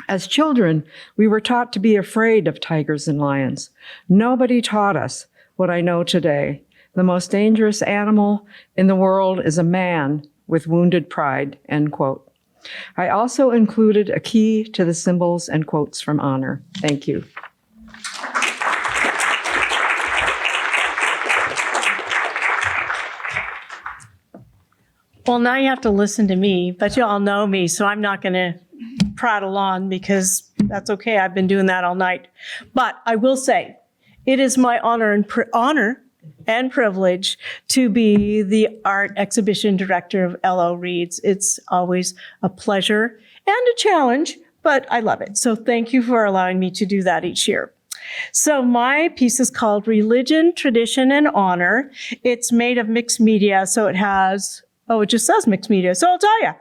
"As children, we were taught to be afraid of tigers and lions. Nobody taught us what I know today. The most dangerous animal in the world is a man with wounded pride," end quote. I also included a key to the symbols and quotes from honor. Thank you. Well, now you have to listen to me, but you all know me, so I'm not going to prattle on because that's okay. I've been doing that all night. But I will say, it is my honor and privilege to be the art exhibition director of LO Reads. It's always a pleasure and a challenge, but I love it. So thank you for allowing me to do that each year. So my piece is called Religion, Tradition, and Honor. It's made of mixed media, so it has, it just says mixed media, so I'll tell you.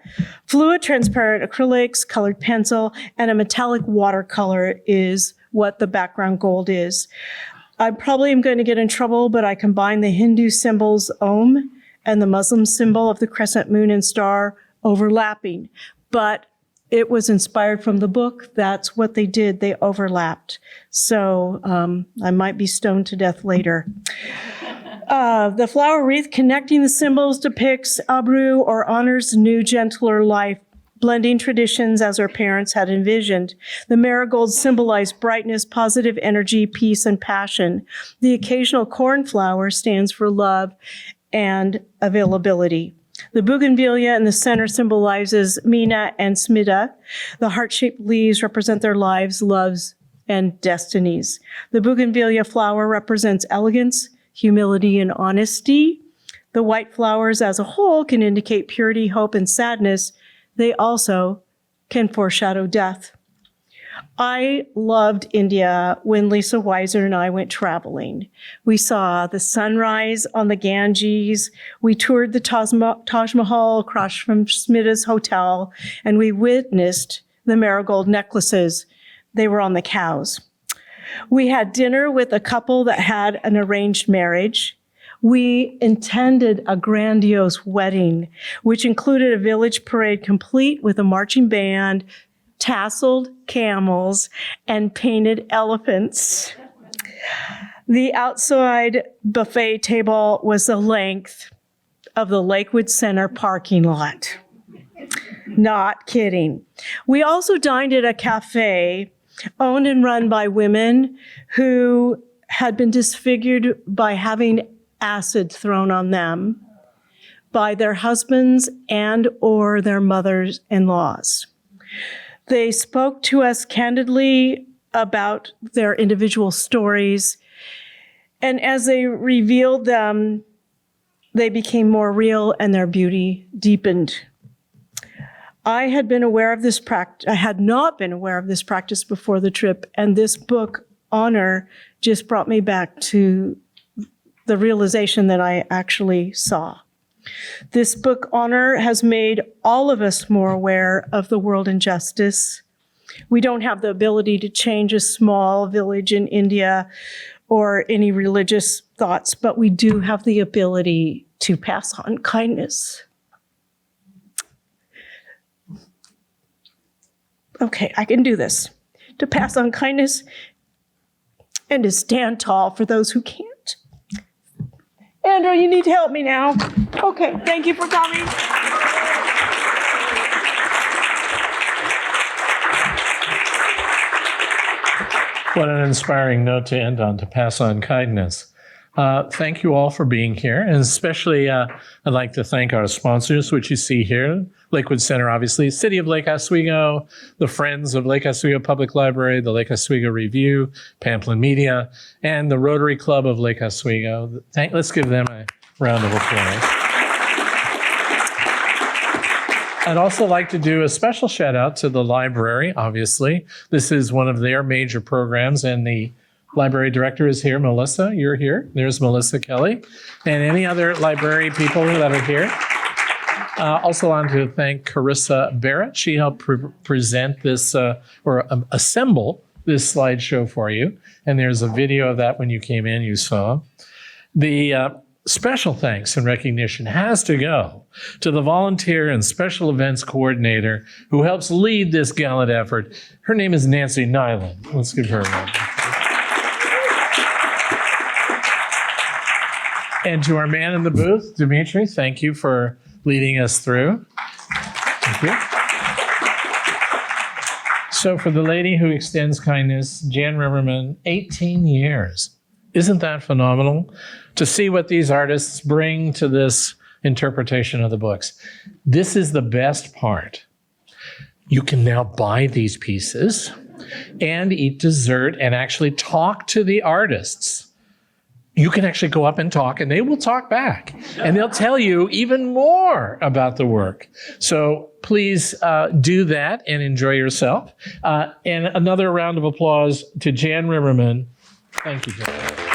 Fluid, transparent acrylics, colored pencil, and a metallic watercolor is what the background gold is. I probably am going to get in trouble, but I combine the Hindu symbols Om and the Muslim symbol of the crescent moon and star overlapping. But it was inspired from the book. That's what they did. They overlapped. So I might be stoned to death later. The flower wreath connecting the symbols depicts Abru, or honors new, gentler life, blending traditions as our parents had envisioned. The marigolds symbolize brightness, positive energy, peace, and passion. The occasional cornflower stands for love and availability. The bougainvillea in the center symbolizes Mina and Smita. The heart-shaped leaves represent their lives, loves, and destinies. The bougainvillea flower represents elegance, humility, and honesty. The white flowers as a whole can indicate purity, hope, and sadness. They also can foreshadow death. I loved India when Lisa Weiser and I went traveling. We saw the sunrise on the Ganges. We toured the Taj Mahal across from Smita's hotel, and we witnessed the marigold necklaces. They were on the cows. We had dinner with a couple that had an arranged marriage. We intended a grandiose wedding, which included a village parade complete with a marching band, tasseled camels, and painted elephants. The outside buffet table was the length of the Lakewood Center parking lot. Not kidding. We also dined at a cafe owned and run by women who had been disfigured by having acid thrown on them by their husbands and or their mothers-in-laws. They spoke to us candidly about their individual stories, and as they revealed them, they became more real and their beauty deepened. I had been aware of this practice. I had not been aware of this practice before the trip, and this book, Honor, just brought me back to the realization that I actually saw. This book, Honor, has made all of us more aware of the world injustice. We don't have the ability to change a small village in India or any religious thoughts, but we do have the ability to pass on kindness. Okay, I can do this. To pass on kindness and to stand tall for those who can't. Andrew, you need to help me now. Okay, thank you for coming. What an inspiring note to end on, to pass on kindness. Thank you all for being here. And especially, I'd like to thank our sponsors, which you see here. Lakewood Center, obviously, City of Lake Oswego, the Friends of Lake Oswego Public Library, the Lake Oswego Review, Pamplin Media, and the Rotary Club of Lake Oswego. Let's give them a round of applause. I'd also like to do a special shout out to the library, obviously. This is one of their major programs, and the library director is here. Melissa, you're here. There's Melissa Kelly. And any other library people that are here. Also want to thank Carissa Barrett. She helped present this assemble this slideshow for you. And there's a video of that when you came in, you saw. The special thanks and recognition has to go to the volunteer and special events coordinator who helps lead this gallant effort. Her name is Nancy Nyland. Let's give her a round. And to our man in the booth, Dimitri, thank you for leading us through. Thank you. So for the lady who extends kindness, Jan Riverman, 18 years. Isn't that phenomenal? To see what these artists bring to this interpretation of the books. This is the best part. You can now buy these pieces and eat dessert and actually talk to the artists. You can actually go up and talk, and they will talk back, and they'll tell you even more about the work. So please do that and enjoy yourself. And another round of applause to Jan Riverman. Thank you, Jan.